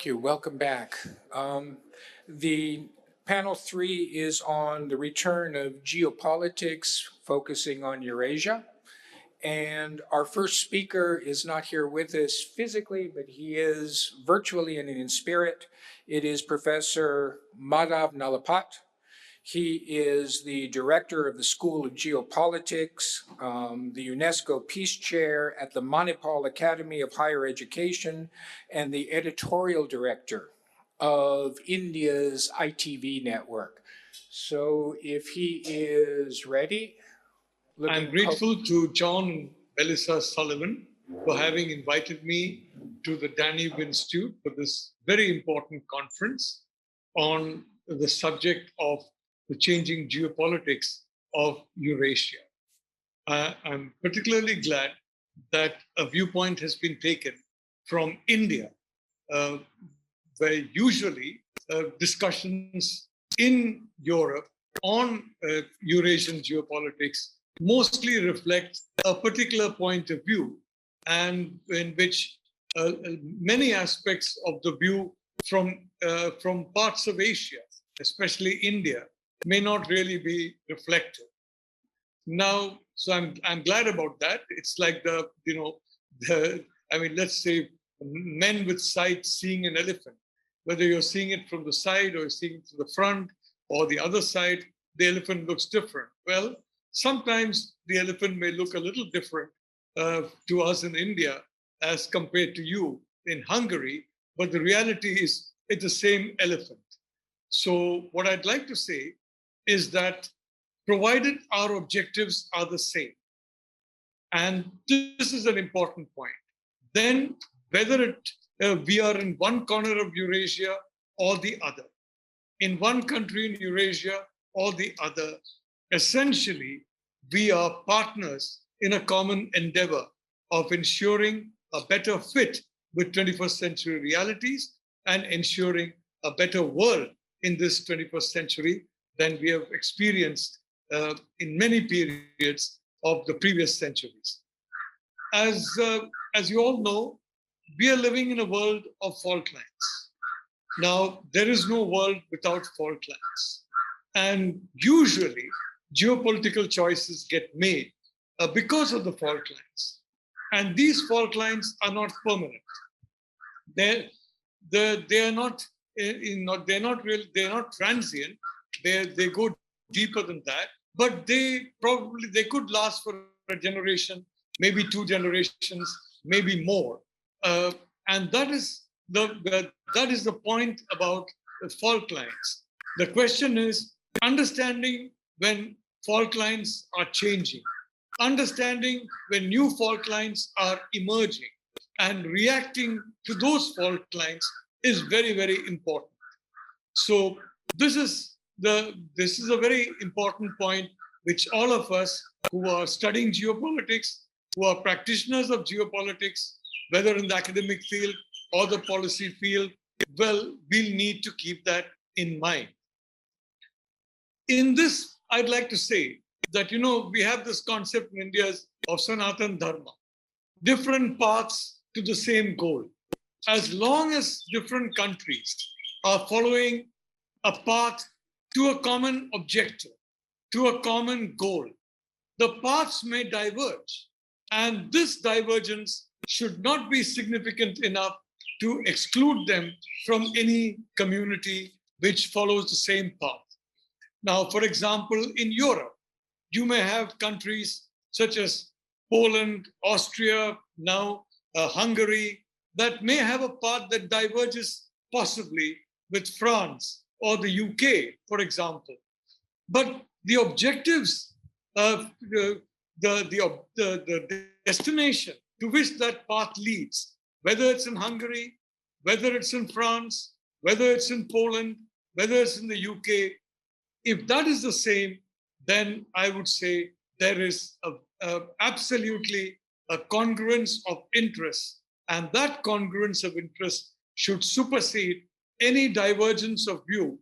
you. Welcome back. The panel 3 is on the return of geopolitics, focusing on Eurasia. And our first speaker is not here with us physically, but he is virtually and in spirit. It is Professor Madhav Nalapat. He is the director of the School of Geopolitics, the UNESCO Peace Chair at the Manipal Academy of Higher Education, and the editorial director of India's ITV network. So if he is ready. I'm grateful to John and Melissa Sullivan for having invited me to the Danube Institute for this very important conference on the subject of the changing geopolitics of Eurasia. I'm particularly glad that a viewpoint has been taken from India, where usually discussions in Europe on Eurasian geopolitics mostly reflect a particular point of view, and in which many aspects of the view from parts of Asia, especially India, may not really be reflected. Now, so I'm glad about that. It's like let's say men with sight seeing an elephant. Whether you're seeing it from the side or you're seeing it from the front or the other side, the elephant looks different. Well, sometimes the elephant may look a little different to us in India as compared to you in Hungary, but the reality is it's the same elephant. So what I'd like to say is that provided our objectives are the same, and this is an important point, then whether we are in one corner of Eurasia or the other, in one country in Eurasia or the other, essentially, we are partners in a common endeavor of ensuring a better fit with 21st century realities and ensuring a better world in this 21st century than we have experienced in many periods of the previous centuries. As you all know, we are living in a world of fault lines. Now, there is no world without fault lines. And usually, geopolitical choices get made because of the fault lines. And these fault lines are not permanent. They're not transient. They go deeper than that. But they could last for a generation, maybe 2 generations, maybe more. And that is the point about the fault lines. The question is understanding when fault lines are changing, understanding when new fault lines are emerging, and reacting to those fault lines is very, very important. So this is a very important point which all of us who are studying geopolitics, who are practitioners of geopolitics, whether in the academic field or the policy field, we'll need to keep that in mind. In this, I'd like to say that, we have this concept in India of Sanatan Dharma, different paths to the same goal. As long as different countries are following a path to a common objective, to a common goal, the paths may diverge. And this divergence should not be significant enough to exclude them from any community which follows the same path. Now, for example, in Europe, you may have countries such as Poland, Austria, now Hungary, that may have a path that diverges possibly with France or the UK, for example. But the objectives of the destination to which that path leads, whether it's in Hungary, whether it's in France, whether it's in Poland, whether it's in the UK, if that is the same, then I would say there is absolutely a congruence of interest, and that congruence of interest should supersede any divergence of view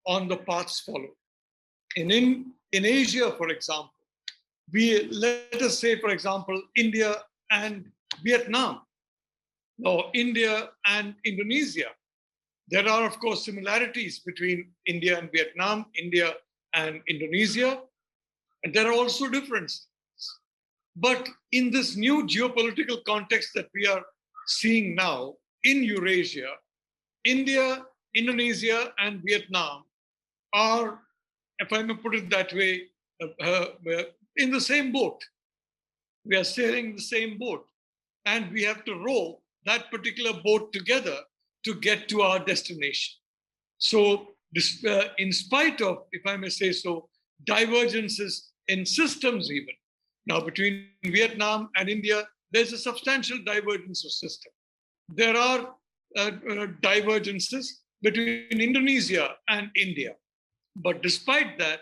on the paths followed. In Asia, for example, let us say, for example, India and Vietnam, or India and Indonesia, There are, of course, similarities between India and Vietnam, India and Indonesia, and there are also differences. But in this new geopolitical context that we are seeing now in Eurasia, India, Indonesia, and Vietnam are, if I may put it that way, in the same boat. We are sailing the same boat, and we have to row that particular boat together to get to our destination. So, in spite of, if I may say so, divergences in systems even. Now, between Vietnam and India, there's a substantial divergence of system. There are divergences between Indonesia and India. But despite that,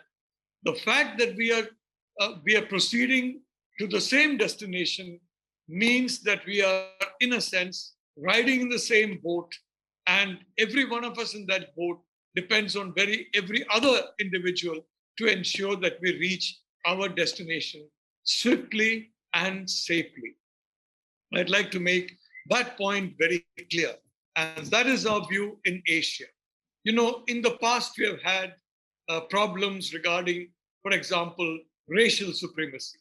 the fact that we are proceeding to the same destination means that we are, in a sense, riding in the same boat, and every one of us in that boat depends on every other individual to ensure that we reach our destination swiftly and safely. I'd like to make that point very clear. And that is our view in Asia. You know, in the past, we have had problems regarding, for example, racial supremacy.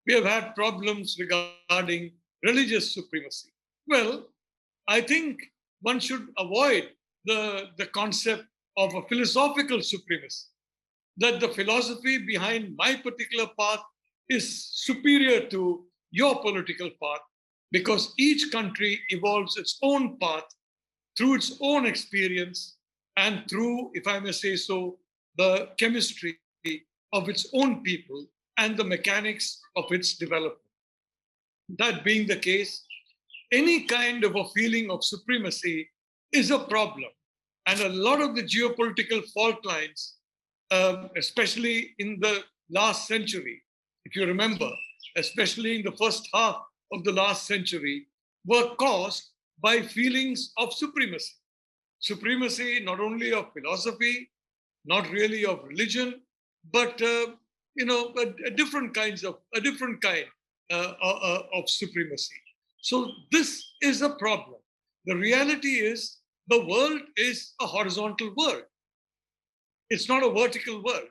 We have had problems regarding religious supremacy. Well, I think one should avoid the concept of a philosophical supremacy, that the philosophy behind my particular path is superior to your political path, because each country evolves its own path through its own experience and through, if I may say so, the chemistry of its own people and the mechanics of its development. That being the case, any kind of a feeling of supremacy is a problem. And a lot of the geopolitical fault lines, especially in the last century, if you remember, especially in the first half of the last century, were caused by feelings of supremacy. Supremacy not only of philosophy, not really of religion, but a different kind of supremacy. So this is a problem. The reality is the world is a horizontal world. It's not a vertical world.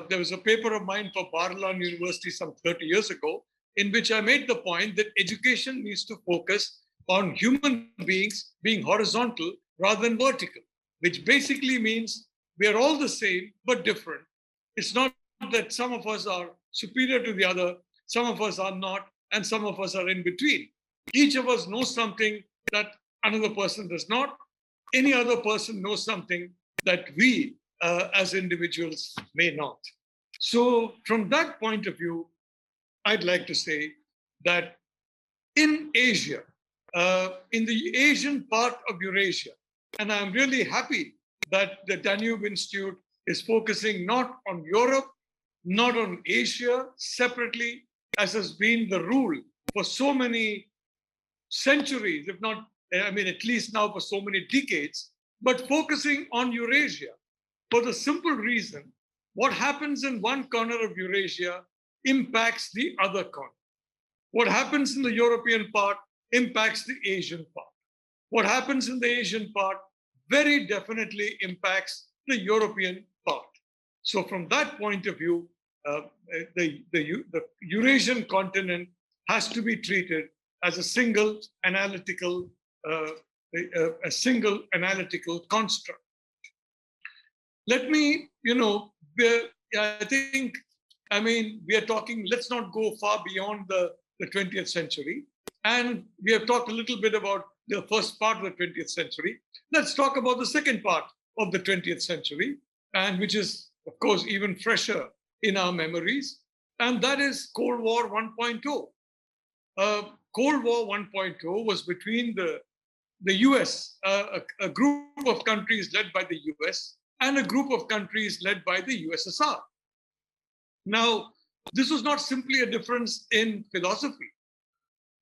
There was a paper of mine for Barlan University some 30 years ago, in which I made the point that education needs to focus on human beings being horizontal rather than vertical, which basically means we are all the same but different. It's not that some of us are superior to the other, some of us are not, and some of us are in between. Each of us knows something that another person does not. Any other person knows something that we as individuals may not. So from that point of view, I'd like to say that in Asia, in the Asian part of Eurasia, and I'm really happy that the Danube Institute is focusing not on Europe, not on Asia separately, as has been the rule for so many centuries, if not, at least now for so many decades, but focusing on Eurasia for the simple reason what happens in one corner of Eurasia impacts the other corner. What happens in the European part impacts the Asian part. What happens in the Asian part very definitely impacts the European part. So from that point of view, the Eurasian continent has to be treated as a single analytical construct. Let me, I think, we are talking, let's not go far beyond the 20th century. And we have talked a little bit about the first part of the 20th century. Let's talk about the second part of the 20th century, and which is, of course, even fresher in our memories. And that is Cold War 1.0. Cold War 1.0 was between the US, a group of countries led by the US, and a group of countries led by the USSR. Now, this was not simply a difference in philosophy.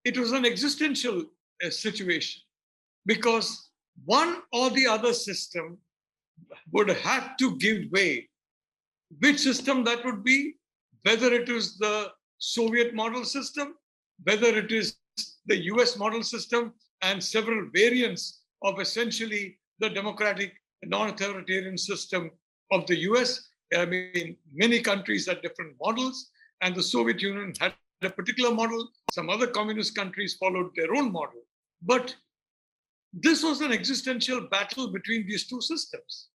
It was an existential situation, because one or the other system would have to give way. Which system that would be, whether it is the Soviet model system, whether it is the US model system, and several variants of essentially the democratic, non-authoritarian system of the US. I mean, many countries had different models, and the Soviet Union had a particular model. Some other communist countries followed their own model. But this was an existential battle between these two systems,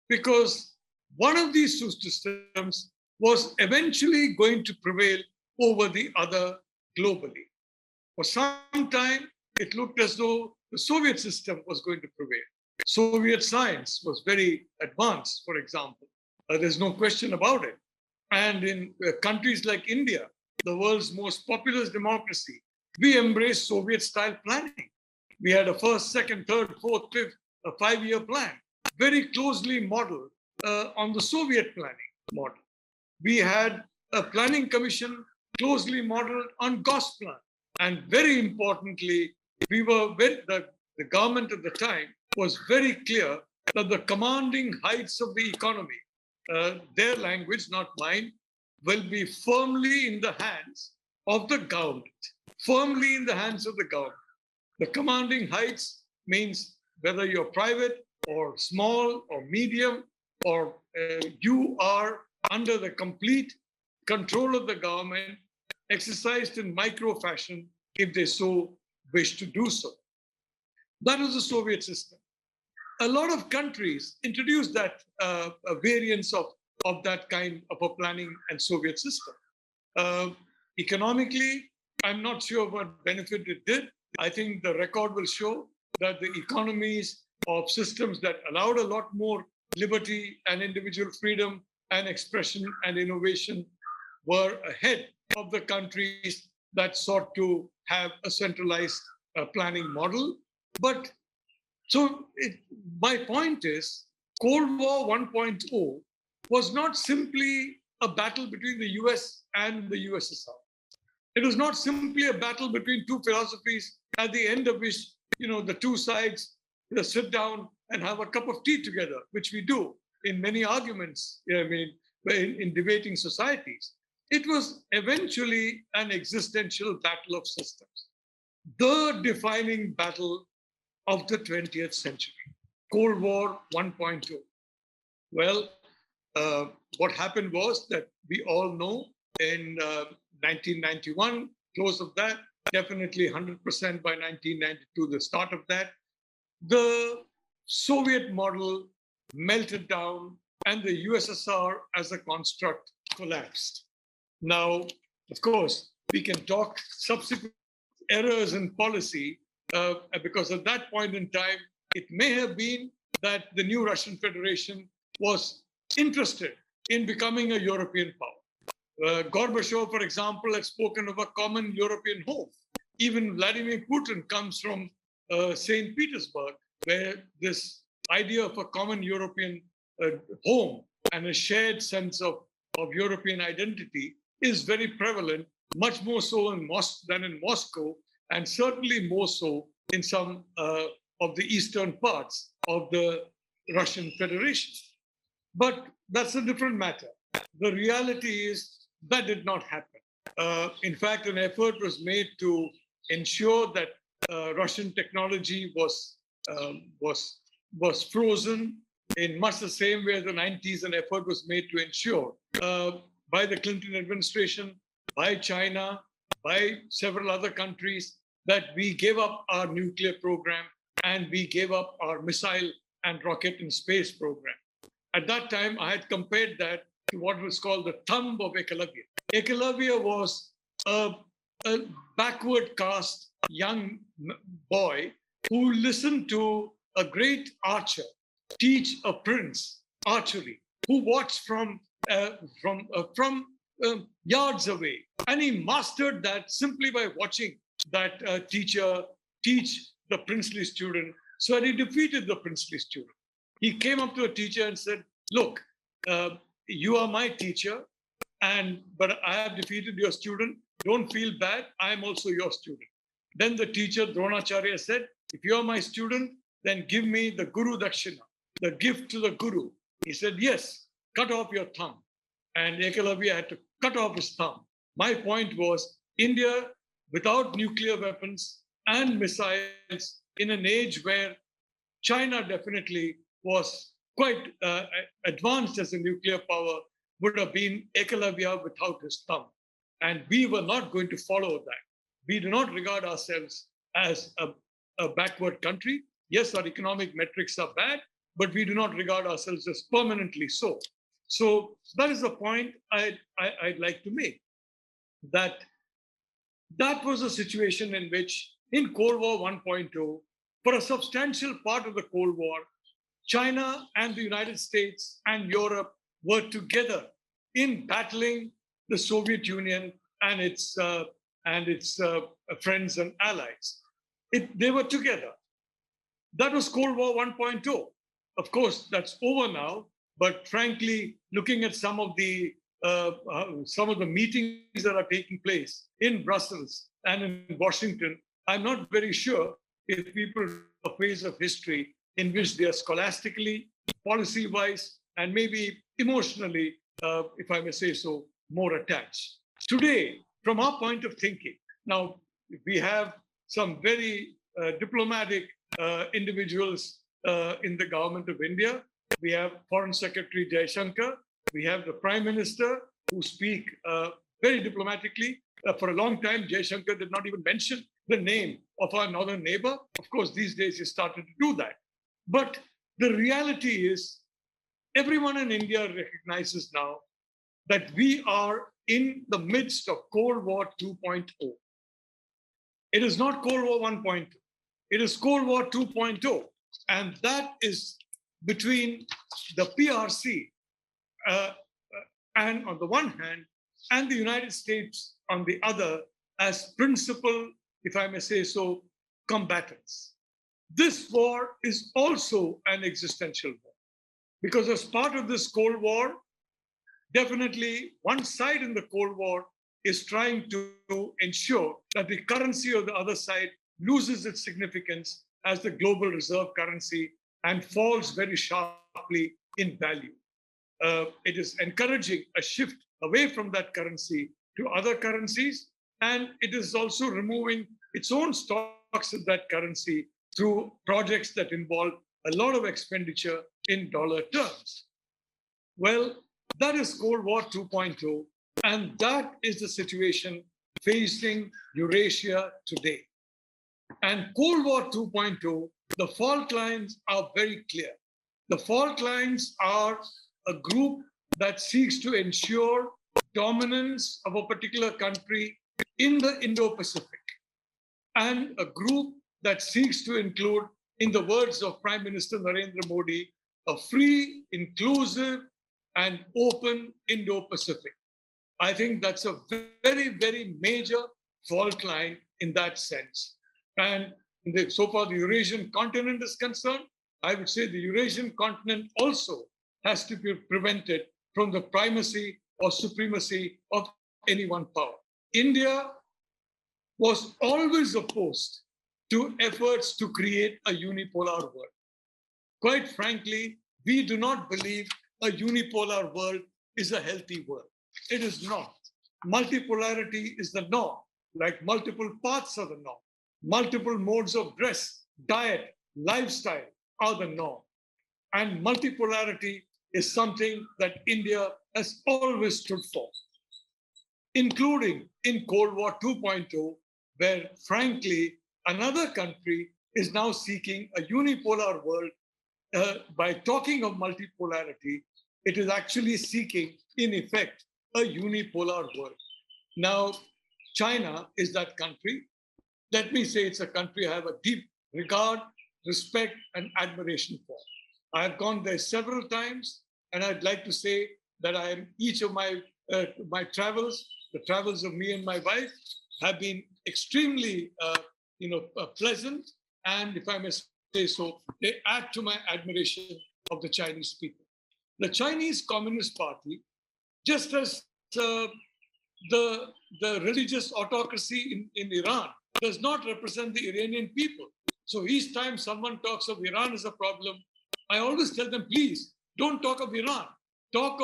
because one of these two systems was eventually going to prevail over the other globally. For some time, it looked as though the Soviet system was going to prevail. Soviet science was very advanced, for example. There's no question about it. And in countries like India, the world's most populous democracy, we embraced Soviet-style planning. We had a first, second, third, fourth, fifth, a 5-year plan, very closely modeled on the Soviet planning model. We had a planning commission closely modeled on Gosplan. And very importantly, the government at the time was very clear that the commanding heights of the economy, their language, not mine, will be firmly in the hands of the government. Firmly in the hands of the government. The commanding heights means whether you're private or small or medium, or you are under the complete control of the government, exercised in micro fashion if they so wish to do so. That was the Soviet system. A lot of countries introduced that a variance of that kind of a planning and Soviet system. Economically, I'm not sure what benefit it did. I think the record will show that the economies of systems that allowed a lot more liberty and individual freedom and expression and innovation were ahead of the countries that sought to have a centralized planning model. But so my point is, Cold War 1.0 was not simply a battle between the US and the USSR. It was not simply a battle between two philosophies at the end of which, the two sides sit down and have a cup of tea together, which we do in many arguments, in debating societies. It was eventually an existential battle of systems, the defining battle of the 20th century, Cold War 1.0. Well, what happened was that we all know in 1991, close of that, definitely 100% by 1992, the start of that, the Soviet model melted down and the USSR as a construct collapsed. Now, of course, we can talk subsequent errors in policy because at that point in time, it may have been that the new Russian Federation was interested in becoming a European power. Gorbachev, for example, had spoken of a common European home. Even Vladimir Putin comes from St. Petersburg, where this idea of a common European home and a shared sense of European identity is very prevalent, much more so than in Moscow, and certainly more so in some of the eastern parts of the Russian Federation. But that's a different matter. The reality is that did not happen. In fact, an effort was made to ensure that Russian technology was frozen in much the same way as the 90s. An effort was made to ensure by the Clinton administration, by China, by several other countries, that we gave up our nuclear program and we gave up our missile and rocket and space program. At that time, I had compared that to what was called the thumb of Ekalavya. Ekalavya was a backward caste young boy who listened to a great archer teach a prince archery, who watched from yards away. And he mastered that simply by watching that teacher teach the princely student. So that he defeated the princely student. He came up to a teacher and said, look, you are my teacher, but I have defeated your student. Don't feel bad. I am also your student. Then the teacher, Dronacharya, said, if you are my student, then give me the Guru Dakshina, the gift to the Guru. He said, yes, cut off your thumb. And Ekalavya had to cut off his thumb. My point was, India, without nuclear weapons and missiles, in an age where China definitely was quite advanced as a nuclear power, would have been Ekalavya without his thumb. And we were not going to follow that. We do not regard ourselves as a backward country. Yes, our economic metrics are bad, but we do not regard ourselves as permanently so. So that is the point I'd like to make, that was a situation in which, in Cold War 1.0, for a substantial part of the Cold War, China and the United States and Europe were together in battling the Soviet Union and its friends and allies. They were together. That was Cold War 1.0. Of course, that's over now. But frankly, looking at some of the meetings that are taking place in Brussels and in Washington, I'm not very sure if people a phase of history in which they are scholastically, policy-wise, and maybe emotionally, if I may say so, more attached. Today, from our point of thinking, now we have some very diplomatic individuals in the government of India. We have Foreign Secretary Jaishankar. We have the Prime Minister who speak very diplomatically. For a long time, Jaishankar did not even mention the name of our northern neighbor. Of course, these days he started to do that. But the reality is, everyone in India recognizes now that we are in the midst of Cold War 2.0. It is not Cold War 1.0. It is Cold War 2.0. And that is between the PRC and on the one hand, and the United States on the other, as principal, if I may say so, combatants. This war is also an existential war, because as part of this Cold War, definitely one side in the Cold War is trying to ensure that the currency of the other side loses its significance as the global reserve currency and falls very sharply in value. It is encouraging a shift away from that currency to other currencies, and it is also removing its own stocks of that currency through projects that involve a lot of expenditure in dollar terms. Well, that is Cold War 2.0, and that is the situation facing Eurasia today. And Cold War 2.0, the fault lines are very clear. The fault lines are a group that seeks to ensure dominance of a particular country in the Indo-Pacific, and a group that seeks to include, in the words of Prime Minister Narendra Modi, a free, inclusive, and open Indo-Pacific. I think that's a very, very major fault line in that sense. And so far the Eurasian continent is concerned, I would say the Eurasian continent also has to be prevented from the primacy or supremacy of any one power. India was always opposed to efforts to create a unipolar world. Quite frankly, we do not believe a unipolar world is a healthy world. It is not. Multipolarity is the norm, like multiple paths are the norm. Multiple modes of dress, diet, lifestyle are the norm. And multipolarity is something that India has always stood for, including in Cold War 2.0, where, frankly, another country is now seeking a unipolar world. By talking of multipolarity, it is actually seeking, in effect, a unipolar world. Now, China is that country. Let me say it's a country I have a deep regard, respect, and admiration for. I have gone there several times, and I'd like to say that each of my travels, the travels of me and my wife, have been extremely pleasant, and if I may say so, they add to my admiration of the Chinese people. The Chinese Communist Party, just as the religious autocracy in Iran does not represent the Iranian people. So each time someone talks of Iran as a problem, I always tell them, please, don't talk of Iran. Talk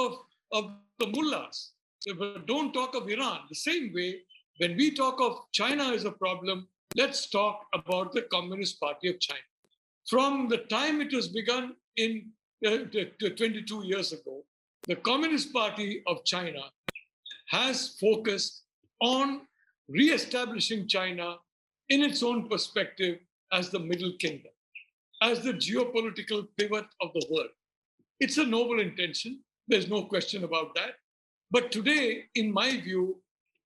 of the mullahs. But don't talk of Iran. The same way, when we talk of China as a problem, let's talk about the Communist Party of China. From the time it was begun in 22 years ago, the Communist Party of China has focused on re-establishing China in its own perspective as the Middle Kingdom, as the geopolitical pivot of the world. It's a noble intention. There's no question about that. But today, in my view,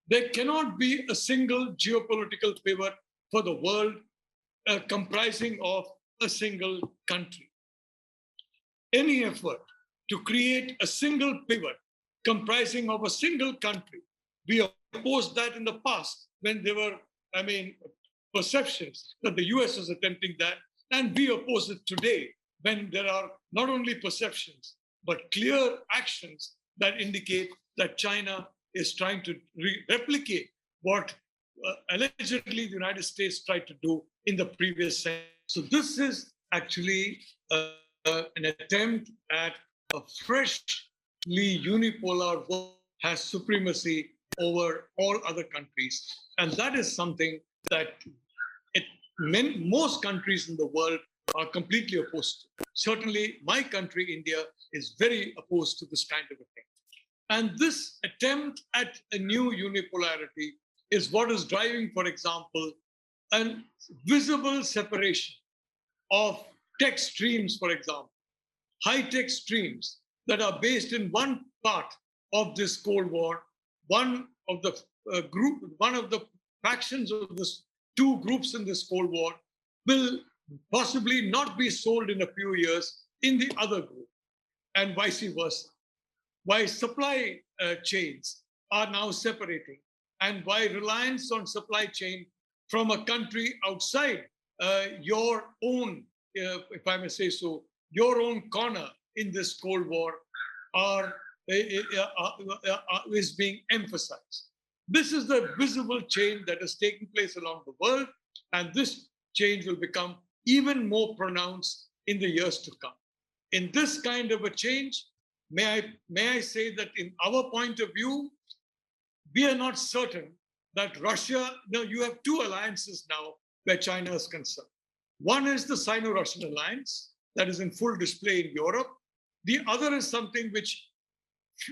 there cannot be a single geopolitical pivot for the world comprising of a single country. Any effort to create a single pivot comprising of a single country, we opposed that in the past when there were, perceptions that the US was attempting that, and we oppose it today when there are not only perceptions, but clear actions that indicate that China is trying to replicate what allegedly the United States tried to do in the previous century. So this is actually an attempt at a freshly unipolar world has supremacy over all other countries. And that is something that most countries in the world are completely opposed to. Certainly, my country, India, is very opposed to this kind of a thing. And this attempt at a new unipolarity is what is driving, for example, a visible separation of tech streams, for example, high-tech streams that are based in one part of this Cold War, one of the factions of this two groups in this Cold War will possibly not be sold in a few years in the other group, and vice versa. Why supply chains are now separating, and why reliance on supply chain from a country outside your own, if I may say so, your own corner in this Cold War is being emphasized. This is the visible change that is taking place along the world, and this change will become even more pronounced in the years to come. In this kind of a change, may I say that in our point of view, we are not certain that Russia, now you have two alliances now where China is concerned. One is the Sino-Russian alliance that is in full display in Europe. The other is something which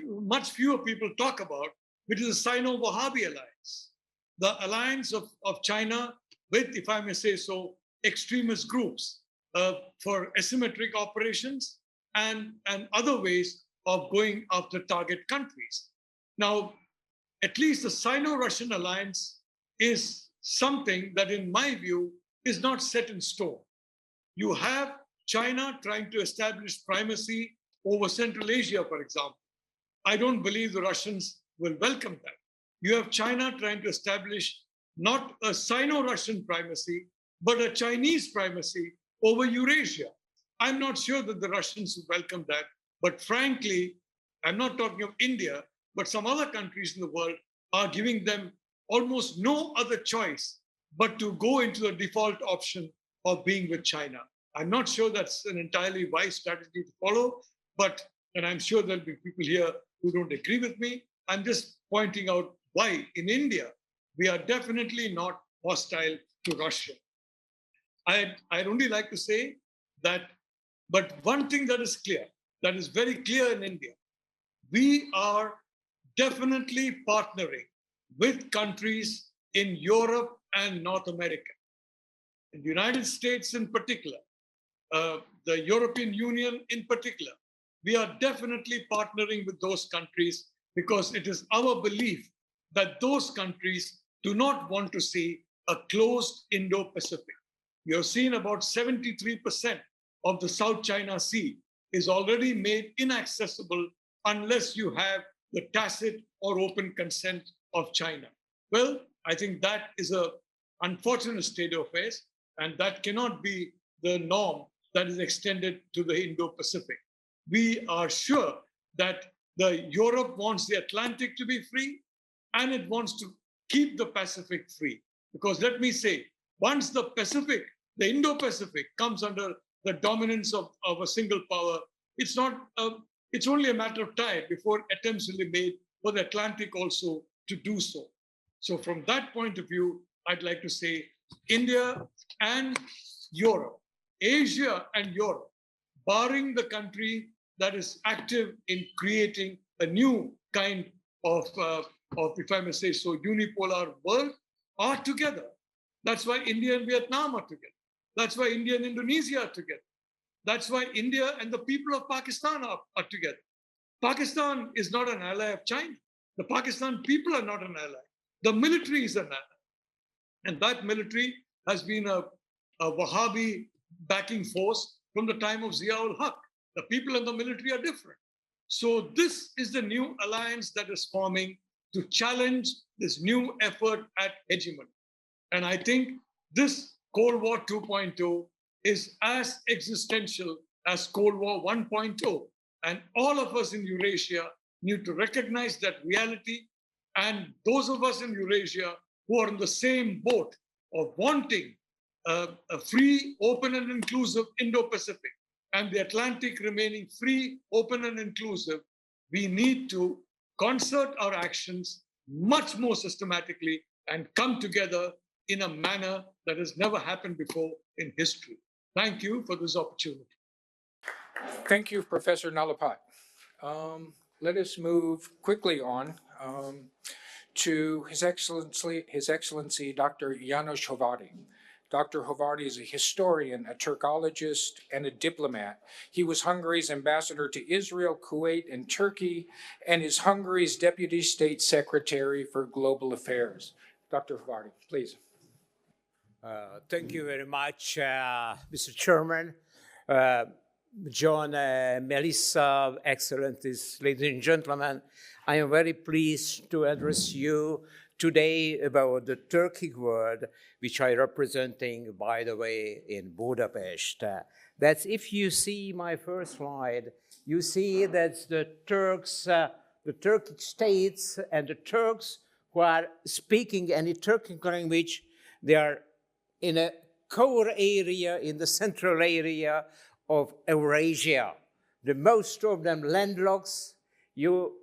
much fewer people talk about, which is the Sino-Wahhabi alliance, the alliance of China with, if I may say so, extremist groups for asymmetric operations and other ways of going after target countries. Now, at least the Sino-Russian alliance is something that, in my view, is not set in stone. You have China trying to establish primacy over Central Asia, for example. I don't believe the Russians will welcome that. You have China trying to establish not a Sino-Russian primacy, but a Chinese primacy over Eurasia. I'm not sure that the Russians will welcome that, but frankly, I'm not talking of India, but some other countries in the world are giving them almost no other choice but to go into the default option of being with China. I'm not sure that's an entirely wise strategy to follow, and I'm sure there'll be people here who don't agree with me. I'm just pointing out why in India, we are definitely not hostile to Russia. I'd only like to say that, but one thing that is clear, that is very clear in India, we are definitely partnering with countries in Europe and North America. In the United States in particular, the European Union in particular, we are definitely partnering with those countries because it is our belief that those countries do not want to see a closed Indo-Pacific. You have seen about 73% of the South China Sea is already made inaccessible unless you have the tacit or open consent of China. Well, I think that is an unfortunate state of affairs, and that cannot be the norm that is extended to the Indo-Pacific. We are sure that Europe wants the Atlantic to be free, and it wants to keep the Pacific free. Because let me say, once the Pacific, the Indo-Pacific comes under the dominance of a single power, it's only a matter of time before attempts will be made for the Atlantic also to do so. So from that point of view, I'd like to say India and Europe Asia and Europe, barring the country that is active in creating a new kind of if I may say so, unipolar world, are together. That's why India and Vietnam are together. That's why India and Indonesia are together. That's why India and the people of Pakistan are together. Pakistan is not an ally of China. The Pakistan people are not an ally. The military is an ally. And that military has been a Wahhabi backing force from the time of Zia-ul Haq. The people and the military are different. So this is the new alliance that is forming to challenge this new effort at hegemony. And I think this Cold War 2.0 is as existential as Cold War 1.0. And all of us in Eurasia need to recognize that reality. And those of us in Eurasia who are in the same boat of wanting a free, open, and inclusive Indo-Pacific, and the Atlantic remaining free, open, and inclusive, we need to concert our actions much more systematically and come together in a manner that has never happened before in history. Thank you for this opportunity. Thank you, Professor Nalapat. Let us move quickly on to His Excellency Dr. János Hóvári. Dr. Hóvári is a historian, a Turkologist, and a diplomat. He was Hungary's ambassador to Israel, Kuwait, and Turkey, and is Hungary's Deputy State Secretary for Global Affairs. Dr. Hóvári, please. Thank you very much, Mr. Chairman. John, Melissa, Excellencies, ladies and gentlemen, I am very pleased to address you today about the Turkic world, which I am representing, by the way, in Budapest. That's if you see my first slide, you see that the Turks, the Turkic states and the Turks who are speaking any Turkic language, they are in a core area, in the central area of Eurasia. The most of them landlocked. You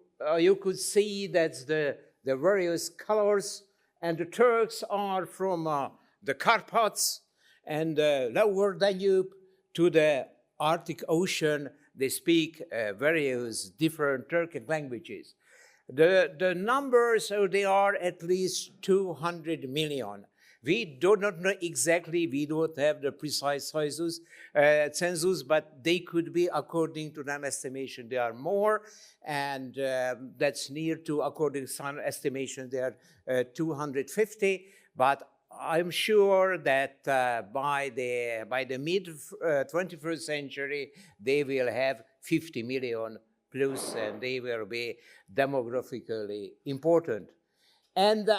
could see that the various colors, and the Turks are from the Carpats and the lower Danube to the Arctic Ocean. They speak various different Turkic languages. The numbers, so they are at least 200 million. We do not know exactly, we don't have the precise census, but they could be, according to an estimation, they are more, and that's near to, according to some estimation, they are 250, but I'm sure that by the mid-21st century, they will have 50 million plus, and they will be demographically important. And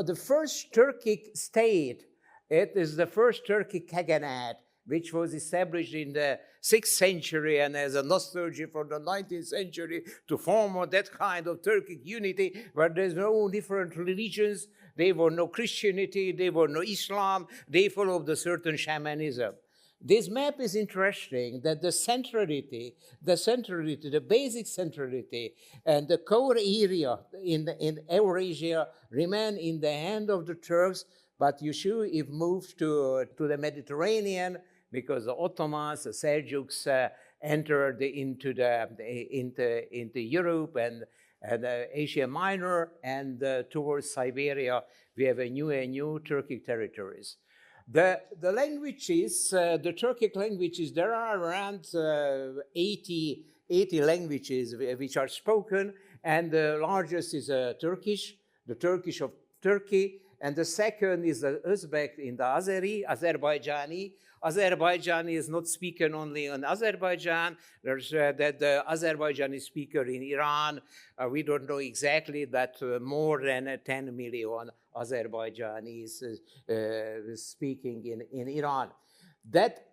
the first Turkic state, it is the first Turkic Khaganate, which was established in the 6th century and as a nostalgia from the 19th century to form that kind of Turkic unity where there's no different religions, there were no Christianity, there were no Islam, they followed the certain shamanism. This map is interesting that the centrality, the basic centrality, and the core area in Eurasia remain in the hand of the Turks, but you should have moved to the Mediterranean because the Ottomans, the Seljuks entered into Europe and Asia Minor, and towards Siberia, we have a new Turkic territories. The languages, the Turkic languages, there are around 80 languages which are spoken, and the largest is Turkish, the Turkish of Turkey, and the second is the Uzbek in the Azerbaijani. Azerbaijani is not spoken only in Azerbaijan. There's the Azerbaijani speaker in Iran. We don't know exactly that more than 10 million Azerbaijanis speaking in Iran. That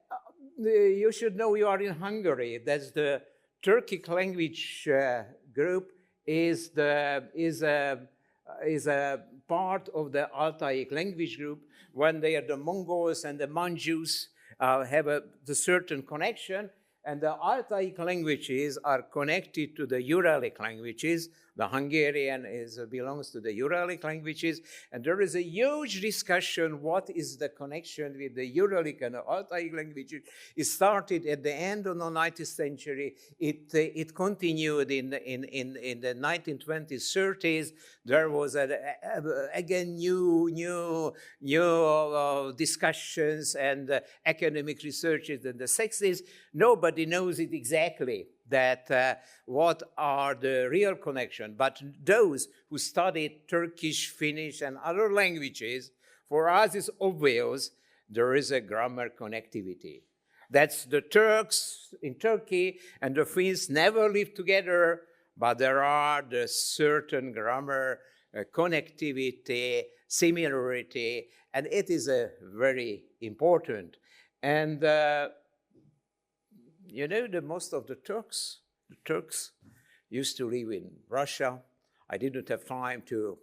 you should know you are in Hungary. That's the Turkic language group is a part of the Altaic language group. When they are the Mongols and the Manjus have the certain connection, And the Altaic languages are connected to the Uralic languages. The Hungarian belongs to the Uralic languages. And there is a huge discussion what is the connection with the Uralic and the Altaic languages. It started at the end of the 19th century. It continued in the 1920s, 30s. There was again new discussions and academic researches in the 60s. Nobody knows it exactly that what are the real connection. But those who studied Turkish, Finnish, and other languages, for us it's obvious there is a grammar connectivity. That's the Turks in Turkey and the Finns never lived together, but there are the certain grammar connectivity, similarity, and it is very important. And you know, most of the Turks used to live in Russia. I didn't have time to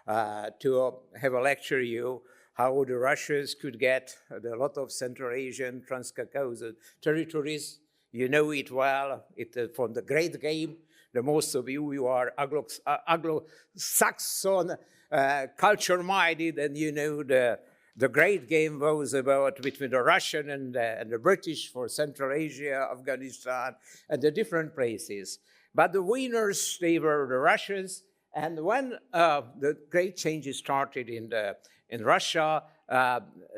have a lecture you how the Russians could get a lot of Central Asian Transcaucasus territories. You know it well. From the Great Game. The most of you are Anglo-Saxon culture-minded, and you know the Great Game was about between the Russian and the British for Central Asia, Afghanistan, and the different places. But the winners, they were the Russians. And when the great changes started in Russia,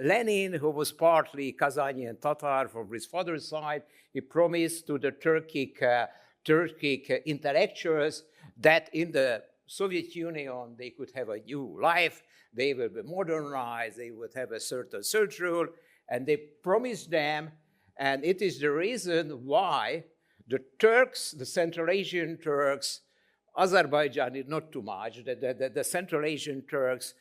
Lenin, who was partly Kazani and Tatar from his father's side, he promised to the Turkic intellectuals that in the Soviet Union they could have a new life, they will be modernized, they would have a certain search rule, and they promised them, and it is the reason why the Turks, the Central Asian Turks, Azerbaijan is not too much, the Central Asian Turks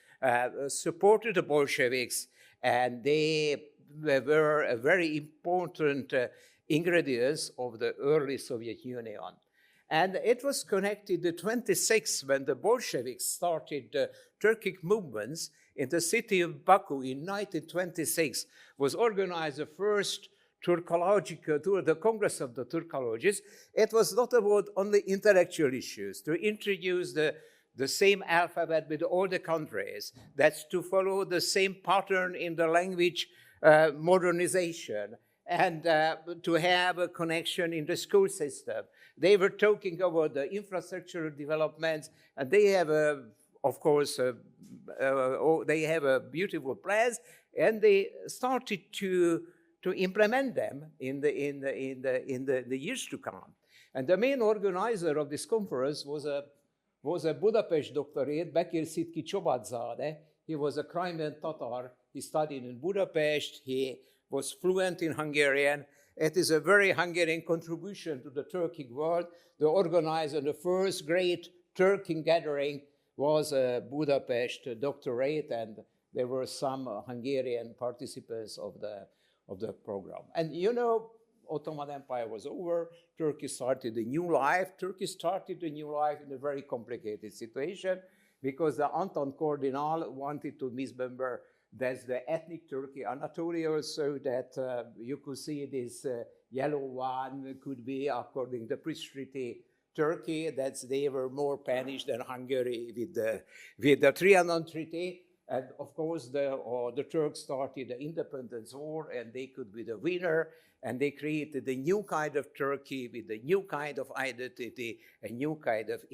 supported the Bolsheviks, and they were a very important ingredients of the early Soviet Union. And it was connected to 26 when the Bolsheviks started Turkic movements in the city of Baku in 1926, was organized the first Turkological tour, the Congress of the Turkologists. It was not about only intellectual issues, to introduce the same alphabet with all the countries, that's to follow the same pattern in the language modernization, and to have a connection in the school system. They were talking about the infrastructural developments, and they have, of course, they have beautiful plans, and they started to implement them in the years to come. And the main organizer of this conference was a Budapest doctorate, Bekir Szitki Csobadzade. He was a Crimean Tatar. He studied in Budapest. He was fluent in Hungarian. It is a very Hungarian contribution to the Turkic world. The organizer of the first great Turkic gathering was a Budapest doctorate, and there were some Hungarian participants of the program. And you know, Ottoman Empire was over. Turkey started a new life. Turkey started a new life in a very complicated situation because the Anton Cardinal wanted to mismember that's the ethnic Turkey, Anatolia, so that you could see this yellow one could be, according to peace treaty, Turkey, that they were more punished than Hungary with the Trianon Treaty. And of course, the Turks started the independence war, and they could be the winner, and they created a new kind of Turkey with a new kind of identity, a new kind of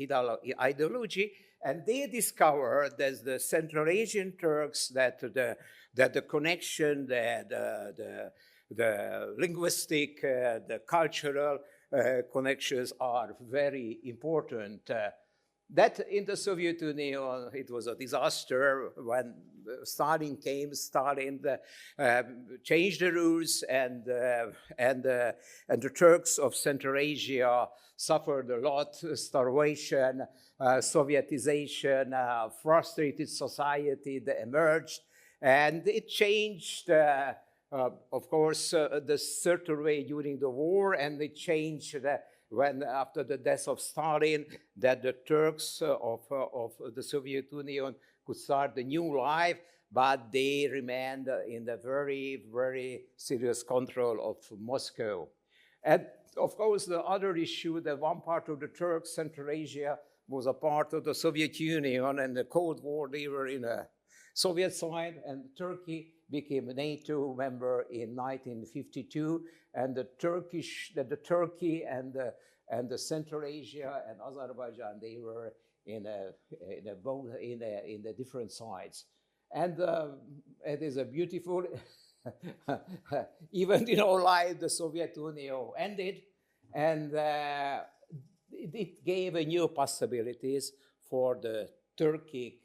ideology. And they discovered that the Central Asian Turks, that the connection, the linguistic, the cultural connections are very important. That in the Soviet Union, it was a disaster. When Stalin came, Stalin changed the rules, and the Turks of Central Asia suffered a lot, starvation, Sovietization, frustrated society that emerged, and it changed, of course, the certain way during the war, and it changed when after the death of Stalin, that the Turks of the Soviet Union could start a new life, but they remained in the very, very serious control of Moscow. And of course, the other issue that one part of the Turks, Central Asia, was a part of the Soviet Union, and the Cold War, they were in a Soviet side, and Turkey became a NATO member in 1952, and the Turkey and the Central Asia and Azerbaijan, they were in the different sides. And it is a beautiful, even in our life, the Soviet Union ended, and it gave new possibilities for the Turkic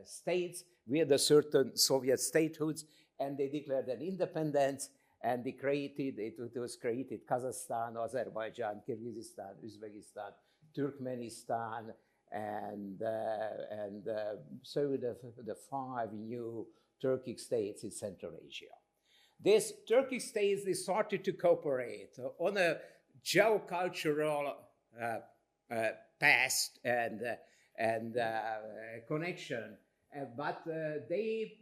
states with a certain Soviet statehoods, and they declared an independence, and it was created Kazakhstan, Azerbaijan, Kyrgyzstan, Uzbekistan, Turkmenistan, and so the 5 new Turkic states in Central Asia. These Turkic states, they started to cooperate on a geocultural past and connection. But they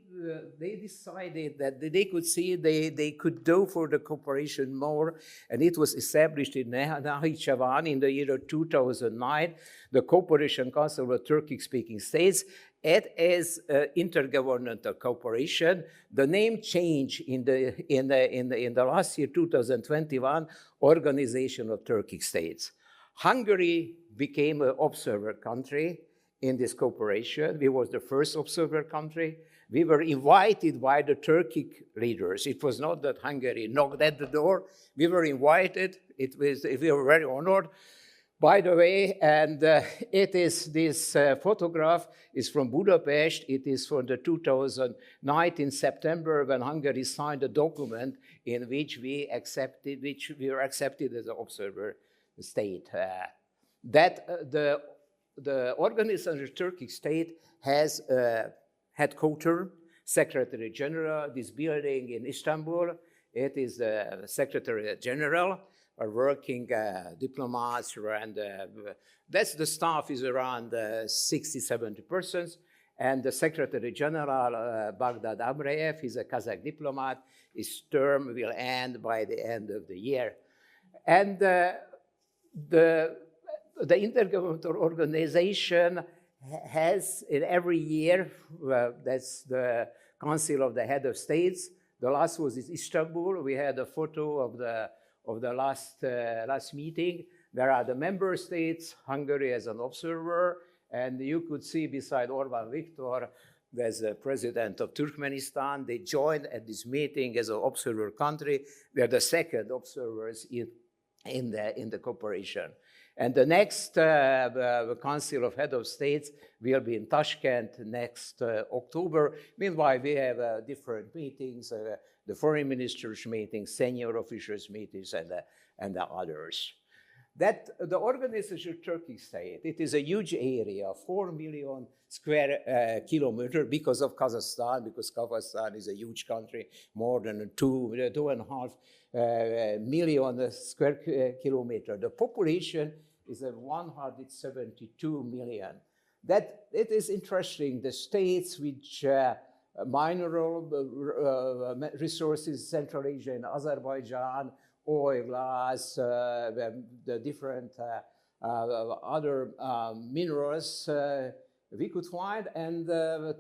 decided that they could see they could do for the cooperation more, and it was established in Nakhchivan in the year 2009, the Cooperation Council of Turkic-speaking states. It is intergovernmental cooperation. The name change in the last year, 2021, Organization of Turkic States. Hungary became an observer country in this cooperation. We was the first observer country. We were invited by the Turkic leaders. It was not that Hungary knocked at the door. We were invited. We were very honored, by the way. And this photograph is from Budapest. It is from the 2019 September, when Hungary signed a document in which we were accepted as an observer state. The Organization of Turkic State has a headquarters, Secretary General, this building in Istanbul. It is the Secretary General, working diplomats, and that's the staff is around 60, 70 persons. And the Secretary General, Baghdad Amreyev, is a Kazakh diplomat. His term will end by the end of the year. And the intergovernmental organization has in every year, that's the Council of the Head of States. The last was in Istanbul. We had a photo of the last meeting. There are the member states, Hungary as an observer, and you could see beside Orbán Viktor, there's the president of Turkmenistan. They joined at this meeting as an observer country. We are the second observers in the cooperation. And the next Council of Head of States will be in Tashkent next October. Meanwhile, we have different meetings, the foreign ministers' meetings, senior officials' meetings, and the others. That the Organization of Turkic State, it is a huge area, 4 million square kilometers because of Kazakhstan, because Kazakhstan is a huge country, more than 2.5 million square kilometers. The population is 172 million. That it is interesting. The states which mineral resources, Central Asia and Azerbaijan, oil, gas, the different other minerals we could find, and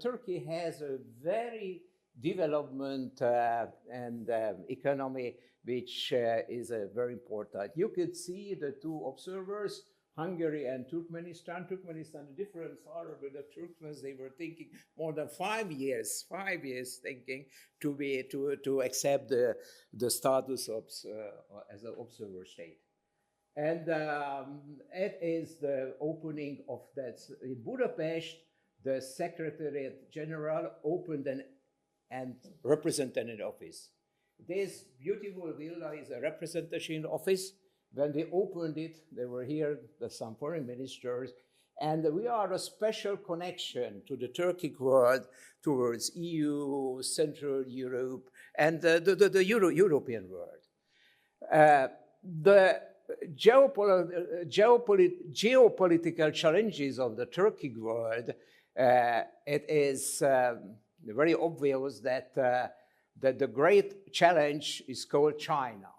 Turkey has a very development and economy which is very important. You could see the two observers, Hungary and Turkmenistan. Turkmenistan, the difference are with the Turkmens, they were thinking more than 5 years thinking to accept the status of as an observer state. And it is the opening of that. In Budapest, the Secretary General opened and representative office. This beautiful villa is a representation office. When they opened it, they were here, some foreign ministers, and we are a special connection to the Turkic world towards EU, Central Europe, and the European world. The geopolitical challenges of the Turkic world, it is very obvious that the great challenge is called China.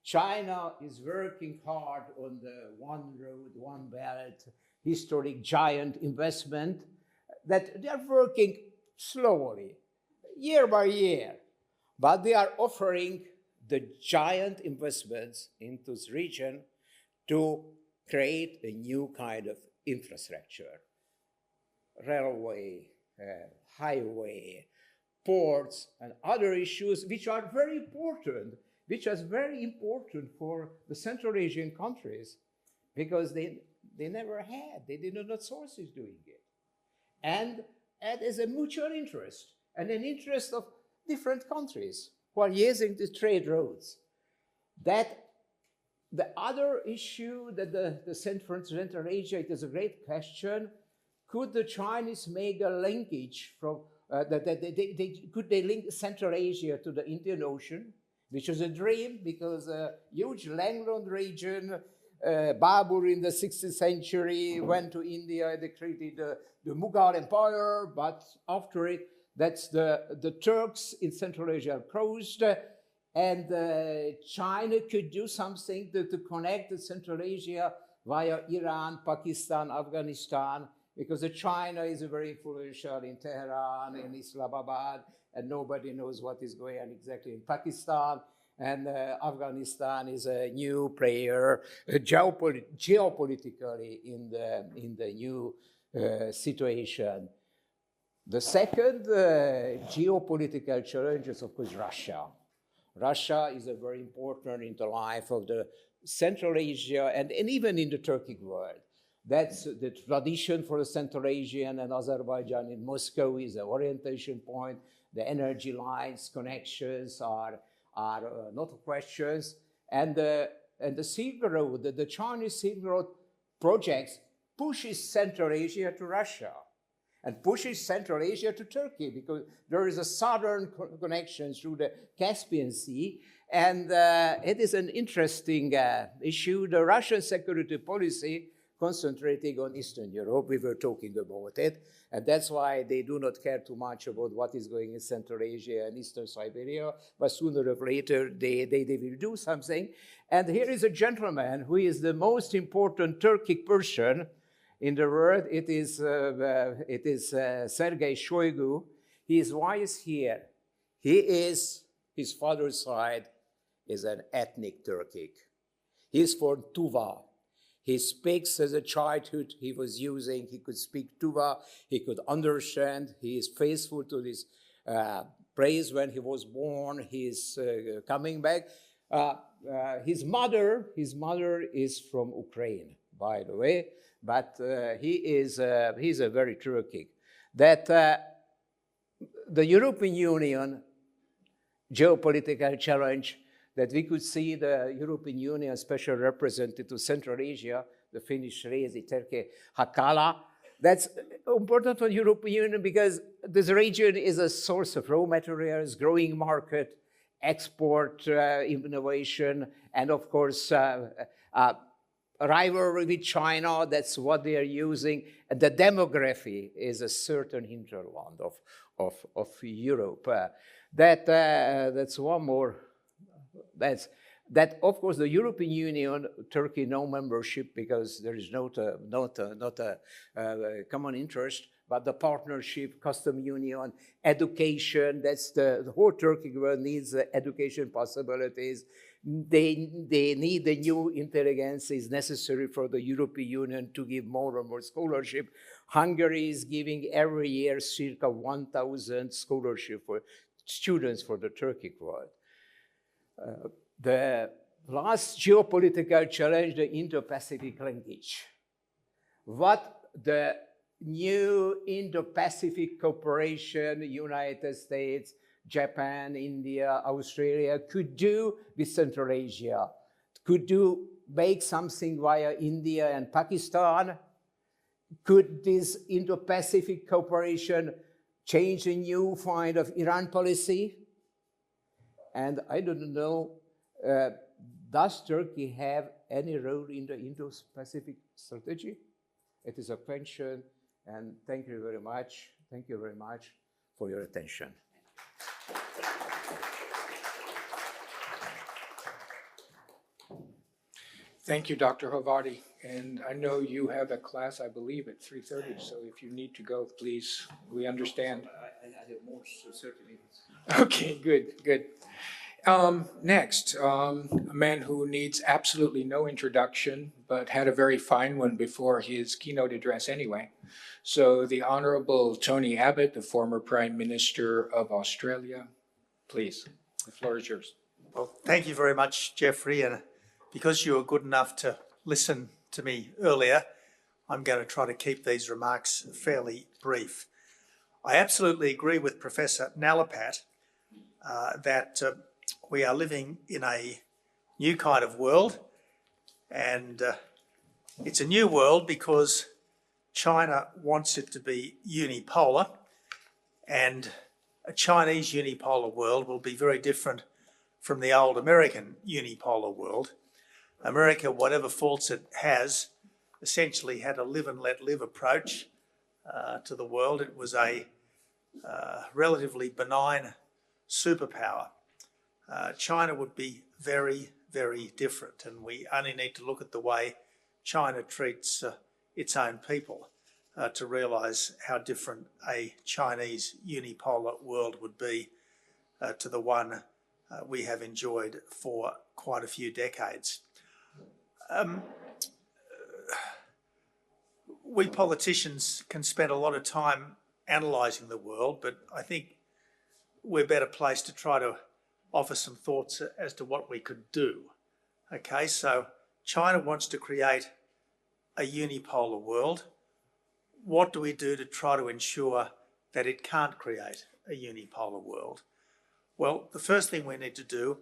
China is working hard on the One Road, One Belt, historic giant investment, that they are working slowly, year by year, but they are offering the giant investments into this region to create a new kind of infrastructure, railway, highway, ports, and other issues which are very important, for the Central Asian countries, because they never had, they didn't have sources doing it. And it is a mutual interest, and an interest of different countries who are using the trade roads. That the other issue that the Central Asia, it is a great question. Could the Chinese make a linkage from, could they link Central Asia to the Indian Ocean, which is a dream because a huge landlocked region, Babur in the 16th century went to India, they created the Mughal Empire, but after it, that's the Turks in Central Asia crossed, and China could do something to connect the Central Asia via Iran, Pakistan, Afghanistan, because China is very influential in Tehran, in Islamabad, and nobody knows what is going on exactly in Pakistan. And Afghanistan is a new player geopolitically in the new situation. The second geopolitical challenge is, of course, Russia. Russia is a very important in the life of the Central Asia and even in the Turkic world. That's the tradition for the Central Asian and Azerbaijan in Moscow is an orientation point. The energy lines, connections are not questions. And the Silk Road, the Chinese Silk Road projects pushes Central Asia to Russia and pushes Central Asia to Turkey because there is a southern connection through the Caspian Sea. And it is an interesting issue. The Russian security policy concentrating on Eastern Europe, we were talking about it, and that's why they do not care too much about what is going in Central Asia and Eastern Siberia, but sooner or later they will do something. And here is a gentleman who is the most important Turkic person in the world. It is Sergei Shoigu. Why is here? His father's side is an ethnic Turkic. He's from Tuva. He speaks as a childhood, he could speak Tuva, he could understand, he is faithful to this place when he was born, he is coming back. His mother is from Ukraine, by the way, but he's a very Turkic. That the European Union geopolitical challenge, that we could see the European Union special representative to Central Asia, the Finnish Rezi Terke Hakala. That's important for the European Union because this region is a source of raw materials, growing market, export, innovation, and of course, rivalry with China. That's what they are using. And the demography is a certain hinterland of Europe. That's one more. That of course the European Union, Turkey no membership because there is not a common interest, but the partnership, custom union, education. That's the whole Turkic world needs education possibilities. They need the new intelligence is necessary for the European Union to give more and more scholarship. Hungary is giving every year circa 1,000 scholarship for students for the Turkic world. The last geopolitical challenge, the Indo-Pacific linkage. What the new Indo-Pacific cooperation, United States, Japan, India, Australia could do with Central Asia, could make something via India and Pakistan. Could this Indo-Pacific cooperation change a new kind of Iran policy? And I don't know, does Turkey have any role in the Indo-Pacific strategy? It is a question, and thank you very much. Thank you very much for your attention. Thank you, Dr. Hóvári. And I know you have a class, I believe, at 3:30, so if you need to go, please, we understand. I have more, so 30 minutes. Okay, good. Next, a man who needs absolutely no introduction, but had a very fine one before his keynote address anyway. So the Honorable Tony Abbott, the former Prime Minister of Australia, please, the floor is yours. Well, thank you very much, Jeffrey. And because you were good enough to listen to me earlier, I'm going to try to keep these remarks fairly brief. I absolutely agree with Professor Nalapat that we are living in a new kind of world, and it's a new world because China wants it to be unipolar, and a Chinese unipolar world will be very different from the old American unipolar world. America, whatever faults it has, essentially had a live and let live approach to the world. It was a relatively benign superpower. China would be very, very different, and we only need to look at the way China treats its own people to realise how different a Chinese unipolar world would be to the one we have enjoyed for quite a few decades. We politicians can spend a lot of time analysing the world, but I think we're better placed to try to offer some thoughts as to what we could do. Okay, so China wants to create a unipolar world. What do we do to try to ensure that it can't create a unipolar world? Well, the first thing we need to do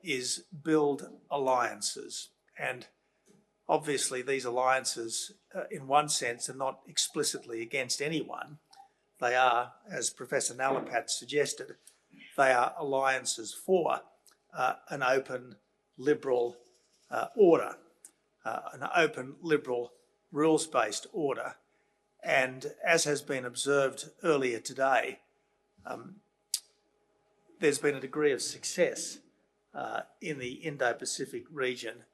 is build alliances. And obviously these alliances, in one sense, are not explicitly against anyone. They are, as Professor Nalapat suggested, they are alliances for an open, liberal order, an open, liberal, rules-based order. And as has been observed earlier today, there's been a degree of success in the Indo-Pacific region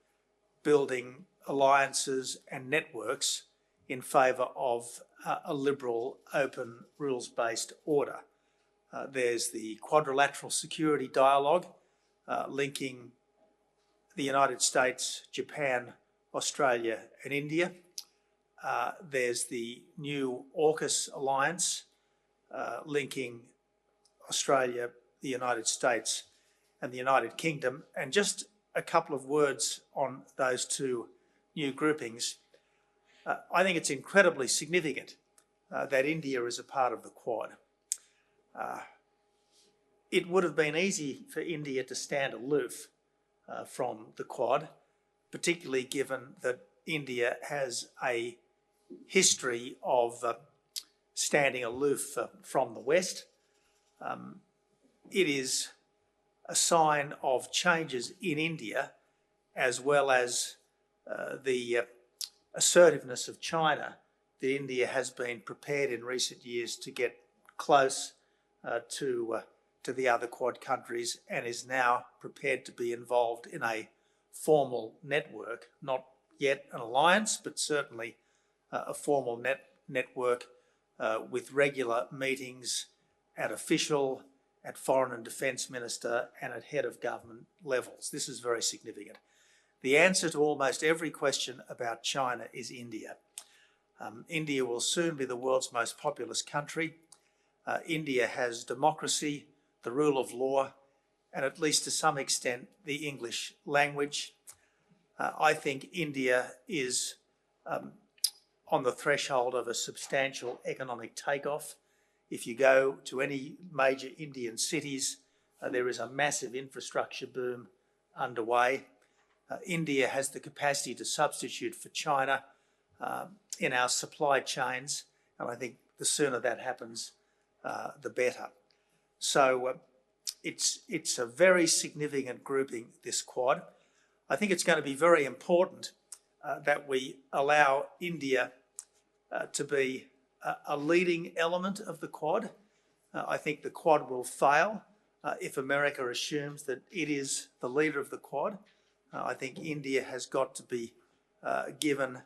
building alliances and networks in favour of a liberal, open, rules-based order. There's the quadrilateral security dialogue linking the United States, Japan, Australia and India. There's the new AUKUS alliance linking Australia, the United States and the United Kingdom. And just a couple of words on those two new groupings. I think it's incredibly significant that India is a part of the Quad. It would have been easy for India to stand aloof from the Quad, particularly given that India has a history of standing aloof from the West. It is a sign of changes in India, as well as the assertiveness of China, that India has been prepared in recent years to get close to the other Quad countries and is now prepared to be involved in a formal network, not yet an alliance, but certainly a formal network with regular meetings at official, at foreign and defence minister and at head of government levels. This is very significant. The answer to almost every question about China is India. India will soon be the world's most populous country. India has democracy, the rule of law, and at least to some extent the English language. I think India is on the threshold of a substantial economic takeoff. If you go to any major Indian cities, there is a massive infrastructure boom underway. India has the capacity to substitute for China in our supply chains, and I think the sooner that happens, the better. So it's a very significant grouping, this Quad. I think it's going to be very important that we allow India to be a leading element of the Quad. I think the Quad will fail if America assumes that it is the leader of the Quad. I think India has got to be given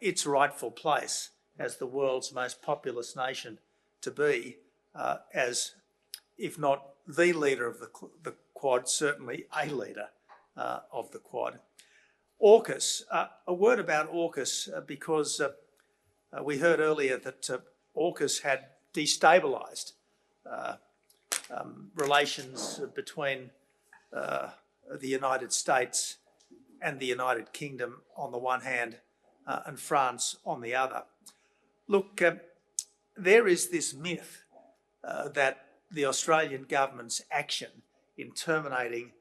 its rightful place as the world's most populous nation to be, as if not the leader of the Quad, certainly a leader of the Quad. AUKUS, a word about AUKUS, because we heard earlier that AUKUS had destabilised relations between the United States and the United Kingdom on the one hand and France on the other. Look, there is this myth that the Australian government's action in terminating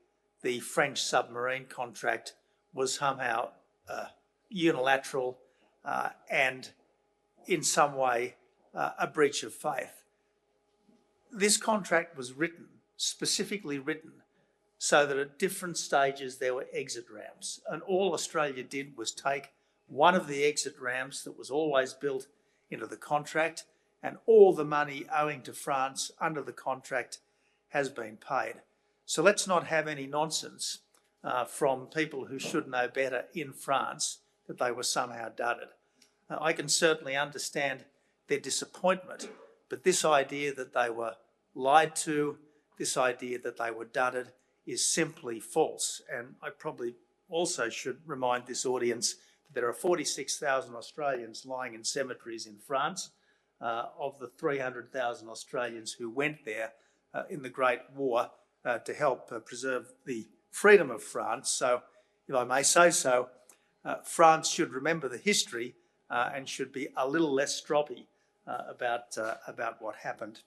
the French submarine contract was somehow unilateral and in some way a breach of faith. This contract was written, specifically written, so that at different stages there were exit ramps. And all Australia did was take one of the exit ramps that was always built into the contract, and all the money owing to France under the contract has been paid. So let's not have any nonsense from people who should know better in France that they were somehow dudded. I can certainly understand their disappointment, but this idea that they were lied to, this idea that they were dudded, is simply false. And I probably also should remind this audience that there are 46,000 Australians lying in cemeteries in France, of the 300,000 Australians who went there in the Great War to help preserve the freedom of France. So, if I may say so, France should remember the history and should be a little less stroppy about what happened.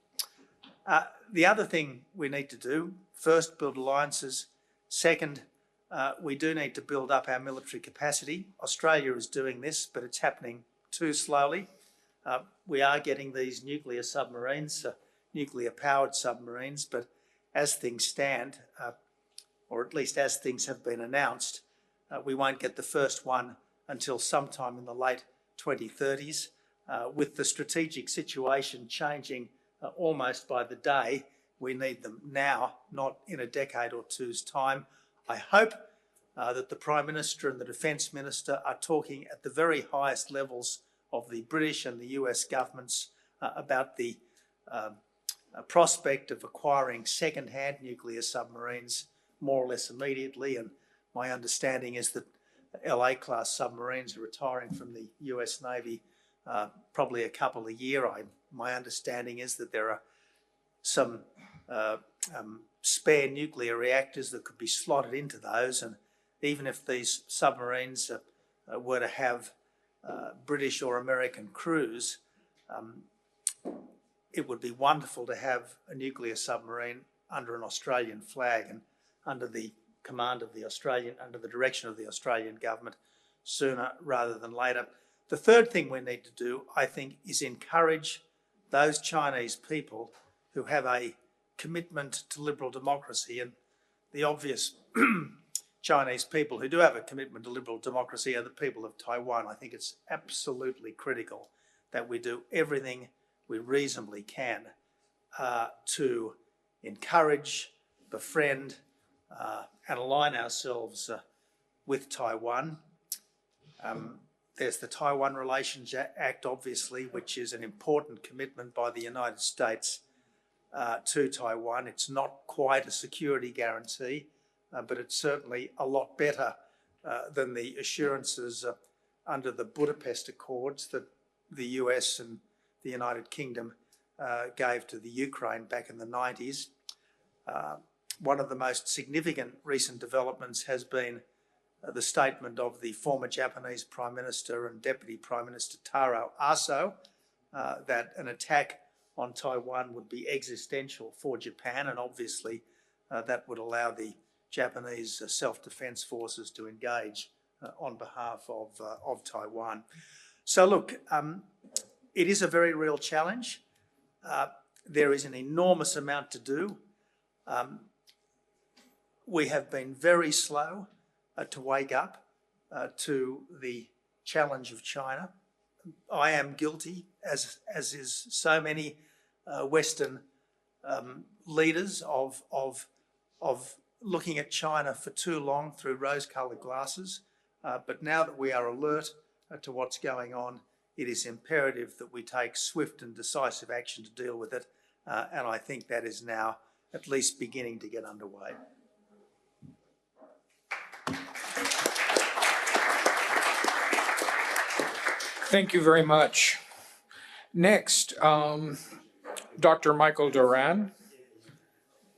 The other thing we need to do, first, build alliances. Second, we do need to build up our military capacity. Australia is doing this, but it's happening too slowly. We are getting these nuclear submarines, nuclear-powered submarines, but as things stand, or at least as things have been announced, we won't get the first one until sometime in the late 2030s. With the strategic situation changing almost by the day, we need them now, not in a decade or two's time. I hope that the Prime Minister and the Defence Minister are talking at the very highest levels of the British and the US governments about the prospect of acquiring second-hand nuclear submarines more or less immediately. And my understanding is that LA-class submarines are retiring from the US Navy probably a couple a year. My understanding is that there are some spare nuclear reactors that could be slotted into those, and even if these submarines were to have British or American crews, it would be wonderful to have a nuclear submarine under an Australian flag and under the command of the Australian, under the direction of the Australian government sooner rather than later. The third thing we need to do, I think, is encourage those Chinese people who have a commitment to liberal democracy, and the obvious Chinese people who do have a commitment to liberal democracy are the people of Taiwan. I think it's absolutely critical that we do everything we reasonably can to encourage, befriend, and align ourselves with Taiwan. There's the Taiwan Relations Act, obviously, which is an important commitment by the United States to Taiwan. It's not quite a security guarantee, but it's certainly a lot better than the assurances under the Budapest Accords that the US and the United Kingdom gave to the Ukraine back in the 90s. One of the most significant recent developments has been the statement of the former Japanese Prime Minister and Deputy Prime Minister Taro Aso that an attack on Taiwan would be existential for Japan, and obviously that would allow the Japanese self-defense forces to engage on behalf of Taiwan. So look, it is a very real challenge. There is an enormous amount to do. We have been very slow to wake up to the challenge of China. I am guilty, as is so many Western leaders, of looking at China for too long through rose-coloured glasses, but now that we are alert to what's going on, it is imperative that we take swift and decisive action to deal with it, and I think that is now at least beginning to get underway. Thank you very much. Next, Dr. Michael Doran.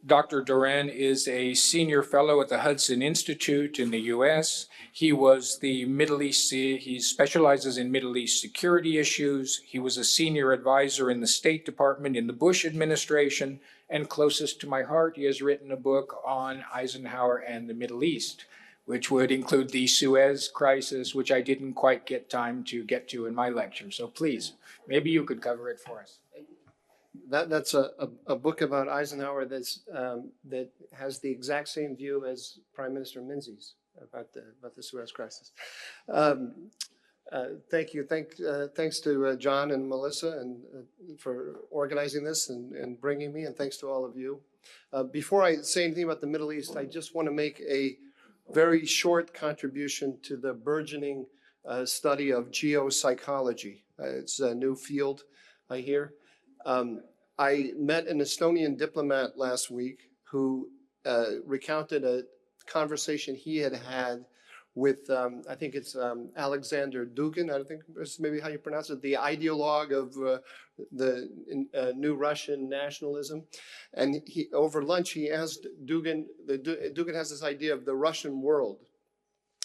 Dr. Doran is a senior fellow at the Hudson Institute in the US. He was the Middle East, he specializes in Middle East security issues. He was a senior advisor in the State Department in the Bush administration, and closest to my heart, he has written a book on Eisenhower and the Middle East, which would include the Suez crisis, which I didn't quite get time to get to in my lecture. So please, maybe you could cover it for us. That's a book about Eisenhower that has the exact same view as Prime Minister Menzies about the Suez crisis. Thank you. Thanks to John and Melissa and for organizing this and bringing me, and thanks to all of you. Before I say anything about the Middle East, I just want to make a very short contribution to the burgeoning study of geopsychology. It's a new field, I hear. I met an Estonian diplomat last week who recounted a conversation he had had with, I think it's Alexander Dugin, I think that's maybe how you pronounce it, the ideologue of the new Russian nationalism. And over lunch, he asked Dugin, Dugin has this idea of the Russian world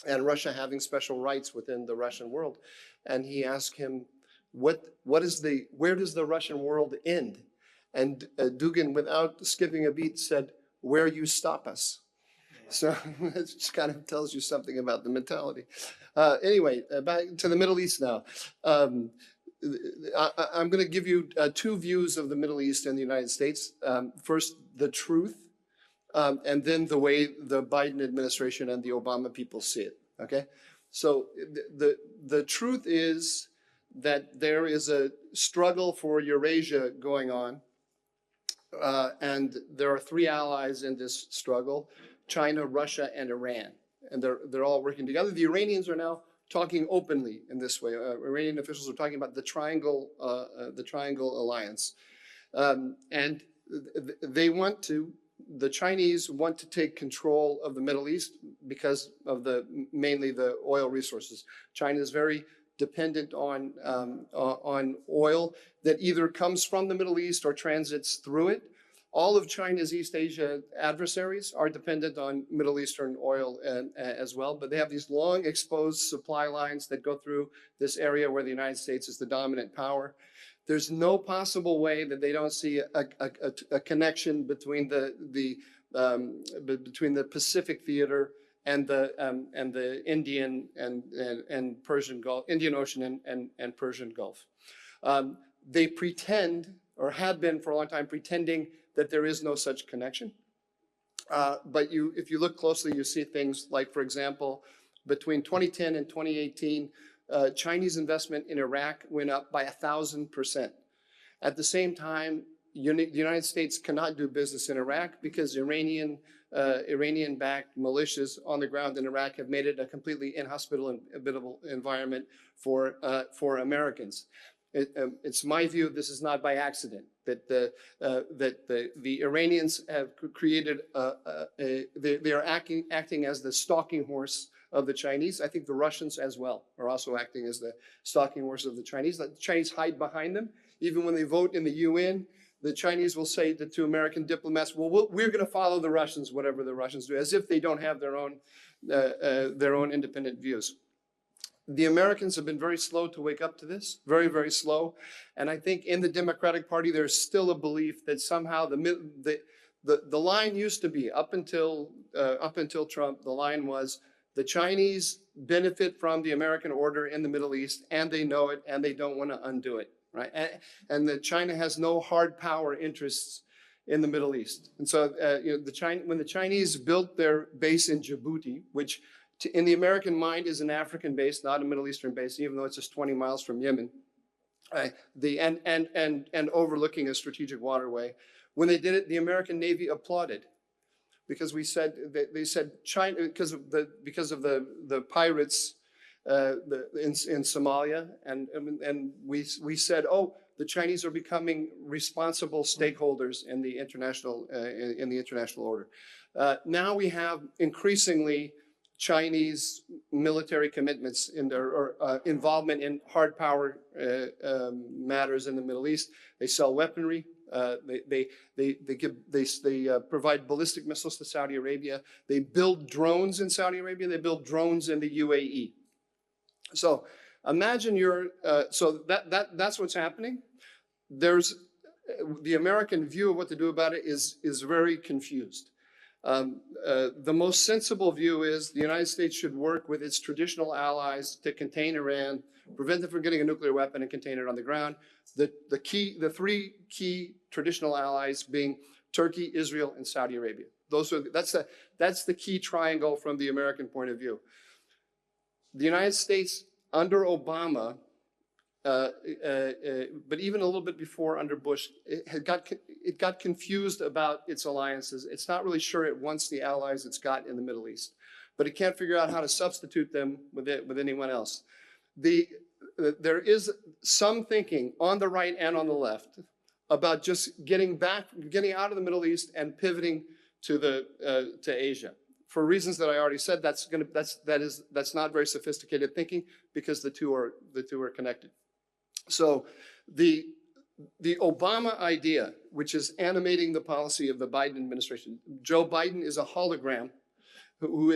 and Russia having special rights within the Russian world. And he asked him, where does the Russian world end? And Dugin, without skipping a beat, said, where you stop us. So it just kind of tells you something about the mentality. Anyway, back to the Middle East now. I'm going to give you two views of the Middle East and the United States. First, the truth, and then the way the Biden administration and the Obama people see it. Okay, so the truth is that there is a struggle for Eurasia going on, and there are three allies in this struggle: China, Russia, and Iran, and they're all working together. The Iranians are now talking openly in this way. Iranian officials are talking about the Triangle Alliance, and the Chinese want to take control of the Middle East because of mainly the oil resources. China is very dependent on oil that either comes from the Middle East or transits through it. All of China's East Asia adversaries are dependent on Middle Eastern oil as well, but they have these long exposed supply lines that go through this area where the United States is the dominant power. There's no possible way that they don't see a connection between the Pacific theater and the Indian and Persian Gulf, Indian Ocean and Persian Gulf. They pretend, or have been for a long time, pretending that there is no such connection. But if you look closely, you see things like, for example, between 2010 and 2018, Chinese investment in Iraq went up by 1,000%. At the same time, the United States cannot do business in Iraq because Iranian-backed militias on the ground in Iraq have made it a completely inhospitable environment for Americans. It's my view this is not by accident, that the Iranians have created they are acting as the stalking horse of the Chinese. I think the Russians as well are also acting as the stalking horse of the Chinese. The Chinese hide behind them. Even when they vote in the UN, the Chinese will say to American diplomats, well, we're going to follow the Russians, whatever the Russians do, as if they don't have their own independent views. The Americans have been very slow to wake up to this, very, very slow. And I think in the Democratic Party, there's still a belief that somehow the line used to be, up until Trump, the line was the Chinese benefit from the American order in the Middle East, and they know it, and they don't want to undo it, right? And that China has no hard power interests in the Middle East. And so when the Chinese built their base in Djibouti, which in the American mind is an African base, not a Middle Eastern base, even though it's just 20 miles from Yemen, and overlooking a strategic waterway. When they did it, the American Navy applauded, because they said China, because of the pirates in Somalia, and we said, oh, the Chinese are becoming responsible stakeholders in the international order. Now we have increasingly Chinese military commitments in their involvement in hard power matters in the Middle East. They sell weaponry. They provide ballistic missiles to Saudi Arabia. They build drones in Saudi Arabia. They build drones in the UAE. So imagine that's what's happening. There's the American view of what to do about it is very confused. The most sensible view is the United States should work with its traditional allies to contain Iran, prevent them from getting a nuclear weapon and contain it on the ground. The three key traditional allies being Turkey, Israel, and Saudi Arabia. That's the key triangle from the American point of view. The United States under Obama, but even a little bit before under Bush, it got confused about its alliances. It's not really sure it wants the allies it's got in the Middle East, but it can't figure out how to substitute them with anyone else. There is some thinking on the right and on the left about just getting out of the Middle East and pivoting to Asia. For reasons that I already said, that's not very sophisticated thinking, because the two are connected. So the Obama idea, which is animating the policy of the Biden administration, Joe Biden is a hologram who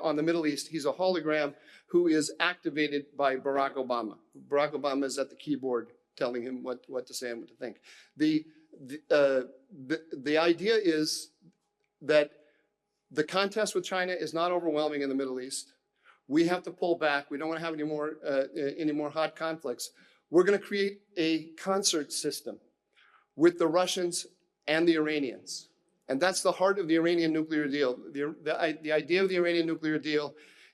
on the Middle East, he's a hologram who is activated by Barack Obama. Barack Obama is at the keyboard telling him what to say and what to think. The idea is that the contest with China is not overwhelming in the Middle East. We have to pull back. We don't want to have any more hot conflicts. We're going to create a concert system with the Russians and the Iranians. And that's the heart of the Iranian nuclear deal. The idea of the Iranian nuclear deal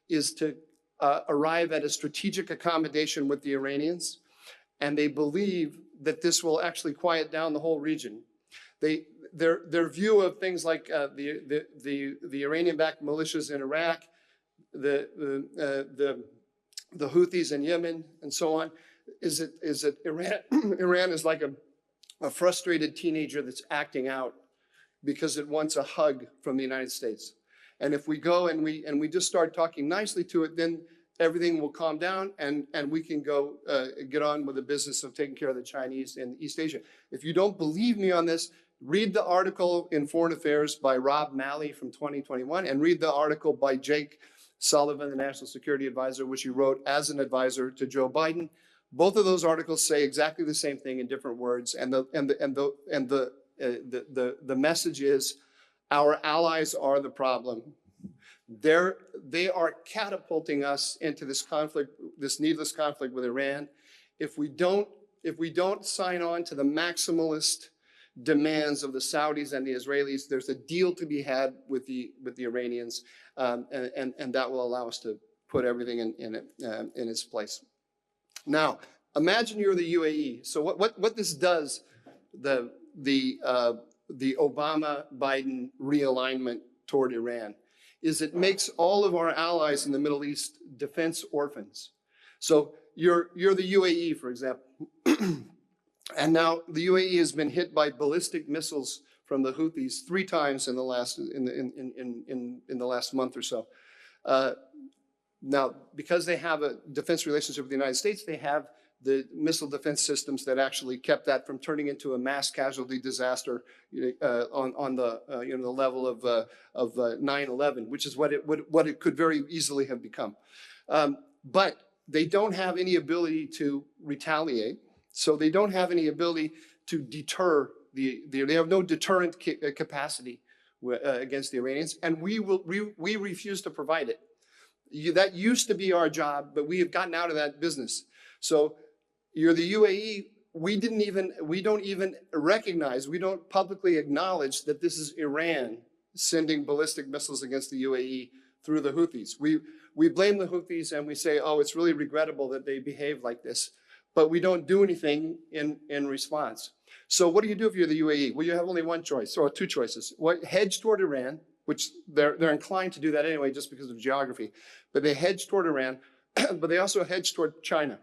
is to arrive at a strategic accommodation with the Iranians. And they believe that this will actually quiet down the whole region. Their view of things like the Iranian-backed militias in Iraq, the Houthis in Yemen, and so on, is that Iran is like a frustrated teenager that's acting out because it wants a hug from the United States. And if we go and we just start talking nicely to it, then everything will calm down and we can go get on with the business of taking care of the Chinese in East Asia. If you don't believe me on this, read the article in Foreign Affairs by Rob Malley from 2021 and read the article by Jake Sullivan, the National Security Advisor, which he wrote as an advisor to Joe Biden. Both of those articles say exactly the same thing in different words, and the message is our allies are the problem. They are catapulting us into this conflict, this needless conflict with Iran. If we don't sign on to the maximalist demands of the Saudis and the Israelis, there's a deal to be had with the Iranians, and that will allow us to put everything in its place. Now, imagine you're the UAE. So what this does, the Obama-Biden realignment toward Iran, is it makes all of our allies in the Middle East defense orphans. So you're the UAE, for example. And now the UAE has been hit by ballistic missiles from the Houthis 3 times in the last month or so. Now, because they have a defense relationship with the United States, they have the missile defense systems that actually kept that from turning into a mass casualty disaster on the the level of 9/11, which is what it could very easily have become. But they don't have any ability to retaliate. So they don't have any ability to deter they have no deterrent capacity against the Iranians, and we refuse to provide it. That used to be our job, but we have gotten out of that business. So you're the UAE. We don't even recognize, we don't publicly acknowledge that this is Iran sending ballistic missiles against the UAE through the Houthis. We blame the Houthis and we say, oh, it's really regrettable that they behave like this. But we don't do anything in response. So what do you do if you're the UAE? Well, you have only one choice, or two choices. What, hedge toward Iran, which they're inclined to do that anyway just because of geography. But they hedge toward Iran, but they also hedge toward China.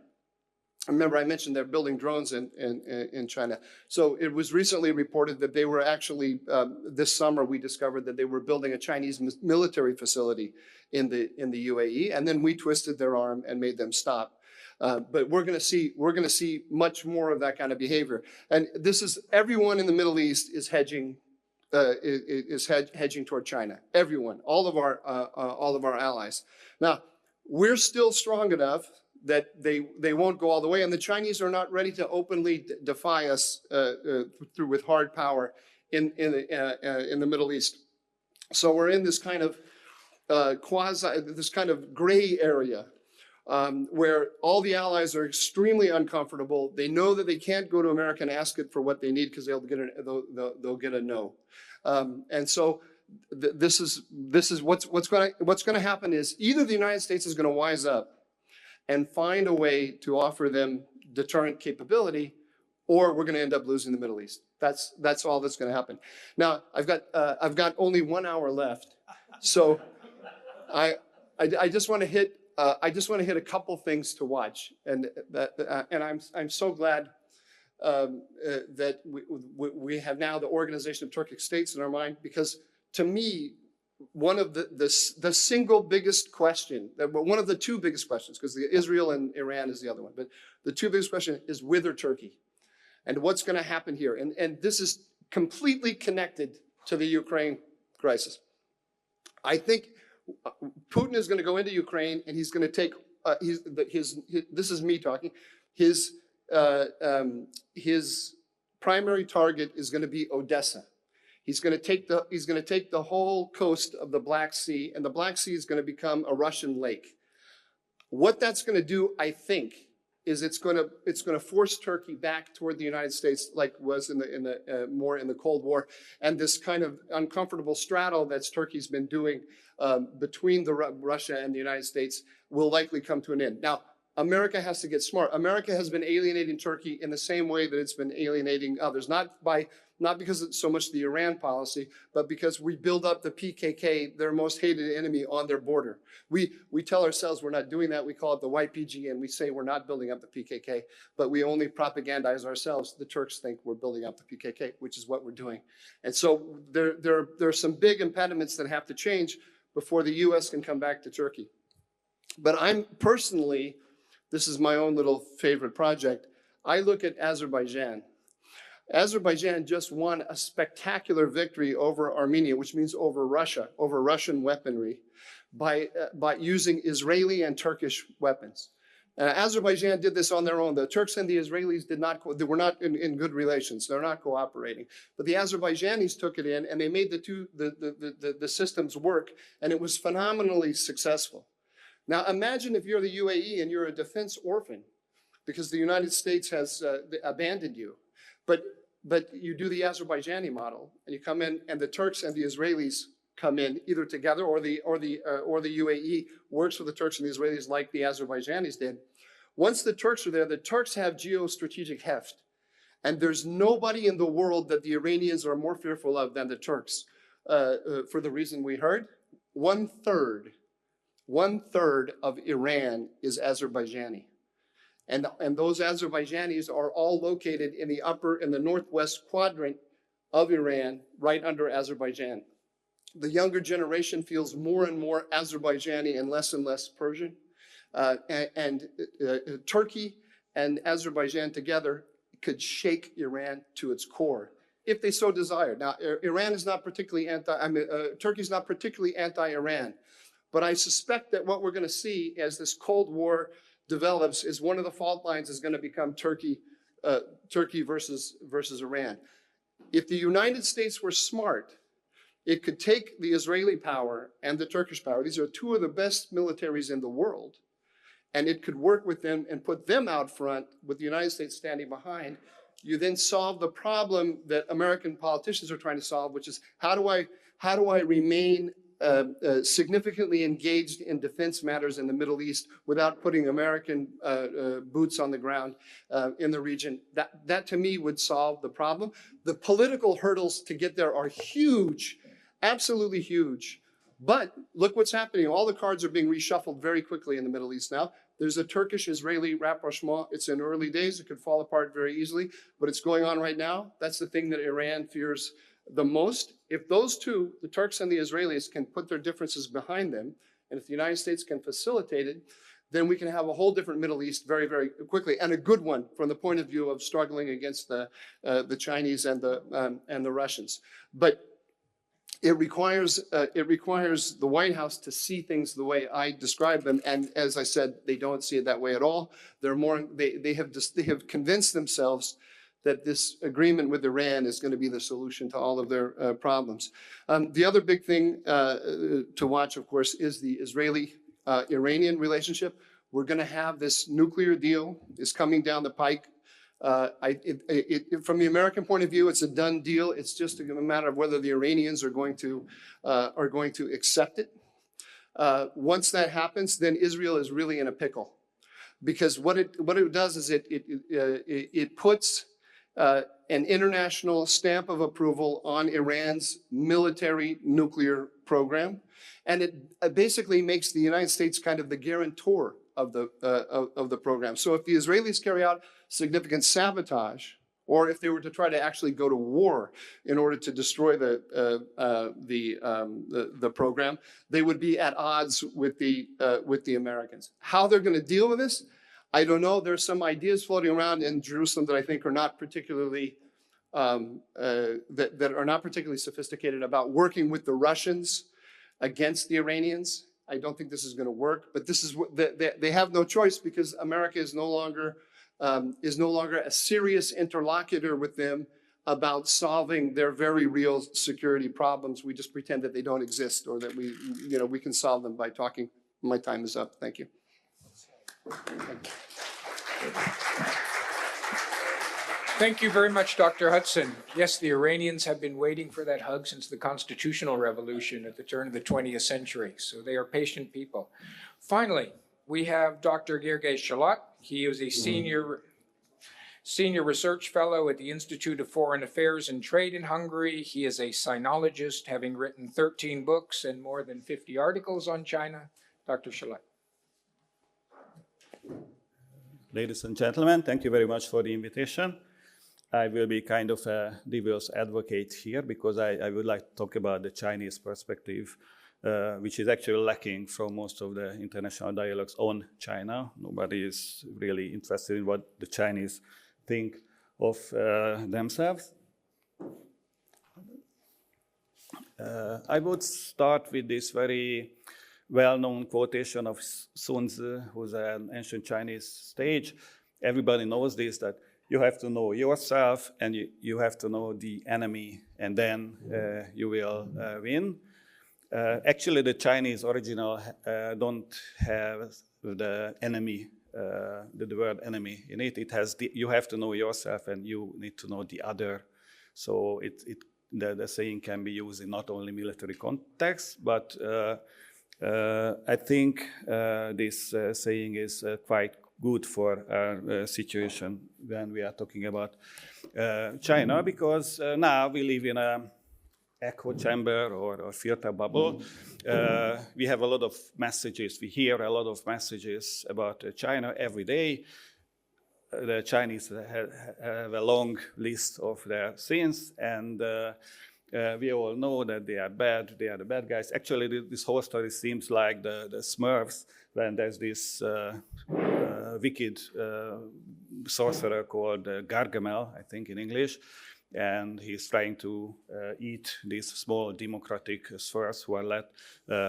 Remember, I mentioned they're building drones in China. So it was recently reported that they were actually, this summer we discovered that they were building a Chinese military facility in the UAE, and then we twisted their arm and made them stop. But we're going to see much more of that kind of behavior. And this is, everyone in the Middle East is hedging toward China. Everyone, all of our allies. Now, we're still strong enough that they won't go all the way, and the Chinese are not ready to openly defy us with hard power in the Middle East. So we're in this kind of this kind of gray area where all the allies are extremely uncomfortable. They know that they can't go to America and ask it for what they need because they'll get a no. And so this is what's going to happen is either the United States is going to wise up and find a way to offer them deterrent capability, or we're going to end up losing the Middle East. That's all that's going to happen. Now, I've got only 1 hour left, so I just want to hit a couple things to watch, and I'm so glad that we have now the Organization of Turkic States in our mind, because to me, one of the single biggest question, one of the two biggest questions, because Israel and Iran is the other one, but the two biggest questions is whither Turkey, and what's going to happen here, and this is completely connected to the Ukraine crisis. I think Putin is going to go into Ukraine, and he's going to take this is me talking. His primary target is going to be Odessa. He's going to take the whole coast of the Black Sea, and the Black Sea is going to become a Russian lake. What that's going to do, I think, is it's going to force Turkey back toward the United States, like was more in the Cold War, and this kind of uncomfortable straddle that Turkey's been doing between Russia and the United States will likely come to an end. Now, America has to get smart. America has been alienating Turkey in the same way that it's been alienating others, not because it's so much the Iran policy, but because we build up the PKK, their most hated enemy, on their border. We tell ourselves we're not doing that. We call it the YPG, and we say we're not building up the PKK, but we only propagandize ourselves. The Turks think we're building up the PKK, which is what we're doing. And so there are some big impediments that have to change before the U.S. can come back to Turkey. But I'm personally, this is my own little favorite project, I look at Azerbaijan. Azerbaijan just won a spectacular victory over Armenia, which means over Russia, over Russian weaponry, by using Israeli and Turkish weapons. Azerbaijan did this on their own. The Turks and the Israelis they were not in good relations. They're not cooperating. But the Azerbaijanis took it in, and they made the systems work, and it was phenomenally successful. Now imagine if you're the UAE and you're a defense orphan because the United States has abandoned you. But you do the Azerbaijani model, and you come in, and the Turks and the Israelis come in either together, or the UAE works with the Turks and the Israelis like the Azerbaijanis did. Once the Turks are there, the Turks have geostrategic heft, and there's nobody in the world that the Iranians are more fearful of than the Turks, for the reason we heard. One third of Iran is Azerbaijani. And those Azerbaijanis are all located in the northwest quadrant of Iran, right under Azerbaijan. The younger generation feels more and more Azerbaijani and less Persian. Turkey and Azerbaijan together could shake Iran to its core, if they so desired. Now, Turkey's not particularly anti-Iran, but I suspect that what we're going to see as this Cold War develops is one of the fault lines is going to become Turkey versus Iran. If the United States were smart, it could take the Israeli power and the Turkish power. These are two of the best militaries in the world. And it could work with them and put them out front with the United States standing behind. You then solve the problem that American politicians are trying to solve, which is how do I remain significantly engaged in defense matters in the Middle East without putting American boots on the ground in the region. That to me would solve the problem. The political hurdles to get there are huge, absolutely huge. But look what's happening. All the cards are being reshuffled very quickly in the Middle East now. There's a Turkish-Israeli rapprochement. It's in early days. It could fall apart very easily, but it's going on right now. That's the thing that Iran fears the most. If those two, the Turks and the Israelis, can put their differences behind them, and if the United States can facilitate it, then we can have a whole different Middle East very, very quickly, and a good one from the point of view of struggling against the Chinese and the Russians. But it requires the White House to see things the way I describe them, and as I said, they don't see it that way at all. They have convinced themselves that this agreement with Iran is going to be the solution to all of their problems. The other big thing to watch, of course, is the Israeli-Iranian relationship. We're going to have this nuclear deal is coming down the pike. From the American point of view, it's a done deal. It's just a matter of whether the Iranians are going to accept it. Once that happens, then Israel is really in a pickle, because what it does is it puts an international stamp of approval on Iran's military nuclear program, and it basically makes the United States kind of the guarantor of the program. So if the Israelis carry out significant sabotage, or if they were to try to actually go to war in order to destroy the program, they would be at odds with the Americans. How they're going to deal with this, I don't know. There's some ideas floating around in Jerusalem that I think are not particularly that are not particularly sophisticated about working with the Russians against the Iranians. I don't think this is going to work, but this is what they have no choice, because America is no longer a serious interlocutor with them about solving their very real security problems. We just pretend that they don't exist, or that we can solve them by talking. My time is up. Thank you. Thank you very much, Dr. Hudson. Yes, the Iranians have been waiting for that hug since the constitutional revolution at the turn of the 20th century, so they are patient people. Finally, we have Dr. Gergely Salát. He is a senior research fellow at the Institute of Foreign Affairs and Trade in Hungary. He is a sinologist, having written 13 books and more than 50 articles on China. Dr. Salát. Ladies and gentlemen, thank you very much for the invitation. I will be kind of a devil's advocate here, because I would like to talk about the Chinese perspective, which is actually lacking from most of the international dialogues on China. Nobody is really interested in what the Chinese think of themselves. I would start with this very well-known quotation of Sun Tzu, who's an ancient Chinese sage. Everybody knows this, that you have to know yourself and you have to know the enemy, and then you will win. Actually, the Chinese original don't have the enemy, the word enemy in it. It has you have to know yourself and you need to know the other. So the saying can be used in not only military context, but I think this saying is quite good for our situation when we are talking about China, because now we live in an echo chamber or filter bubble. We have a lot of messages. We hear a lot of messages about China every day. The Chinese have a long list of their sins, and we all know that they are bad. They are the bad guys. Actually, this whole story seems like the Smurfs, when there's this wicked sorcerer called Gargamel, I think in English, and he's trying to eat these small democratic Smurfs who are led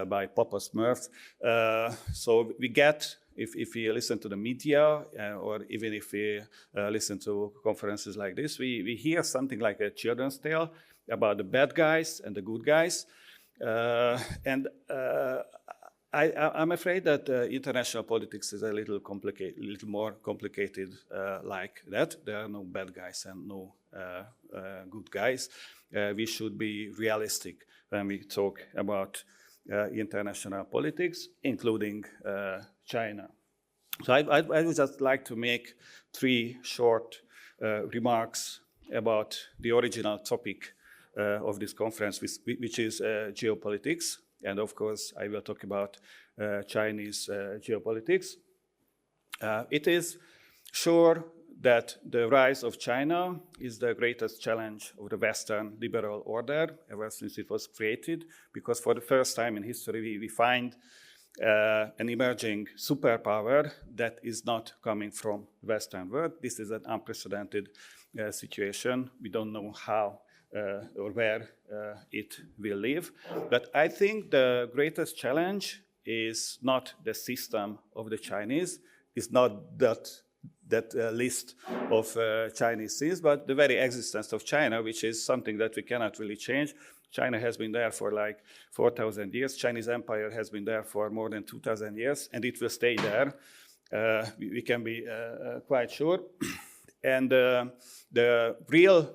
by Papa Smurfs. So we get, if we listen to the media, or even if we listen to conferences like this, we hear something like a children's tale about the bad guys and the good guys. I'm afraid that international politics is a little more complicated like that. There are no bad guys and no good guys. We should be realistic when we talk about international politics, including China. So I would just like to make 3 short remarks about the original topic of this conference, which is geopolitics. And of course, I will talk about Chinese geopolitics. It is sure that the rise of China is the greatest challenge of the Western liberal order ever since it was created, because for the first time in history, we find an emerging superpower that is not coming from the Western world. This is an unprecedented situation. We don't know how or where it will live. But I think the greatest challenge is not the system of the Chinese, it's not that list of Chinese things, but the very existence of China, which is something that we cannot really change. China has been there for like 4,000 years. Chinese empire has been there for more than 2,000 years, and it will stay there. We can be quite sure. And the real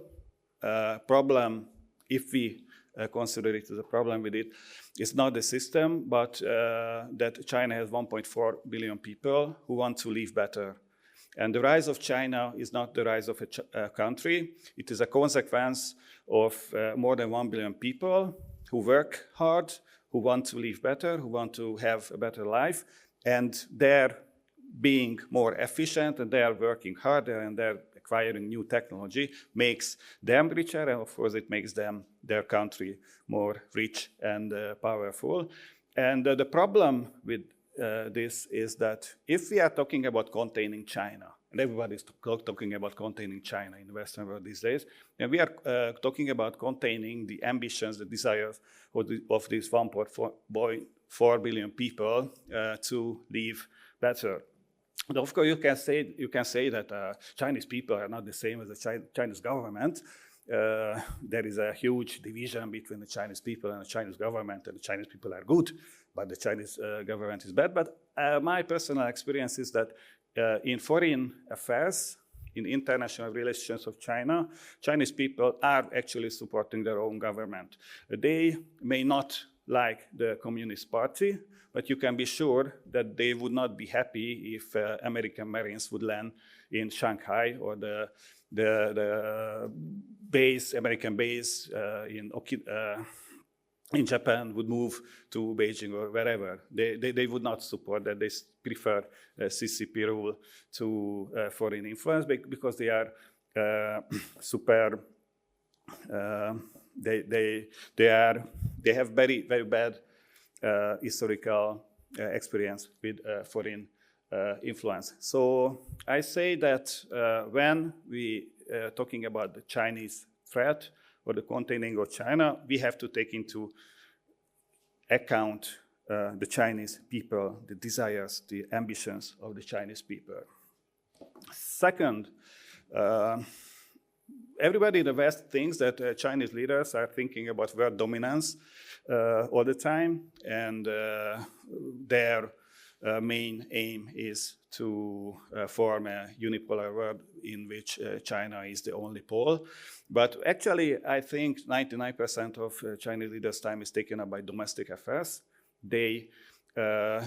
problem, if we consider it as a problem with it, is not the system, but that China has 1.4 billion people who want to live better. And the rise of China is not the rise of a country. It is a consequence of more than 1 billion people who work hard, who want to live better, who want to have a better life, and they're being more efficient, and they are working harder, and they're acquiring new technology, makes them richer, and of course it makes their country more rich and powerful. And the problem with this is that if we are talking about containing China, and everybody is talking about containing China in the Western world these days, and we are talking about containing the ambitions, the desires of these 1.4 billion people to live better. But of course, you can say that Chinese people are not the same as the Chinese government. There is a huge division between the Chinese people and the Chinese government, and the Chinese people are good, but the Chinese government is bad. But my personal experience is that in foreign affairs, in international relations of China, Chinese people are actually supporting their own government. They may not like the Communist Party, but you can be sure that they would not be happy if American Marines would land in Shanghai, or the American base in Japan would move to Beijing or wherever. They would not support that. They prefer CCP rule to foreign influence, because they are super. They have very, very bad historical experience with foreign influence. So I say that when we talking about the Chinese threat or the containing of China, we have to take into account the Chinese people, the desires, the ambitions of the Chinese people. Second, everybody in the West thinks that Chinese leaders are thinking about world dominance all the time, and their main aim is to form a unipolar world in which China is the only pole. But actually, I think 99% of Chinese leaders' time is taken up by domestic affairs. They are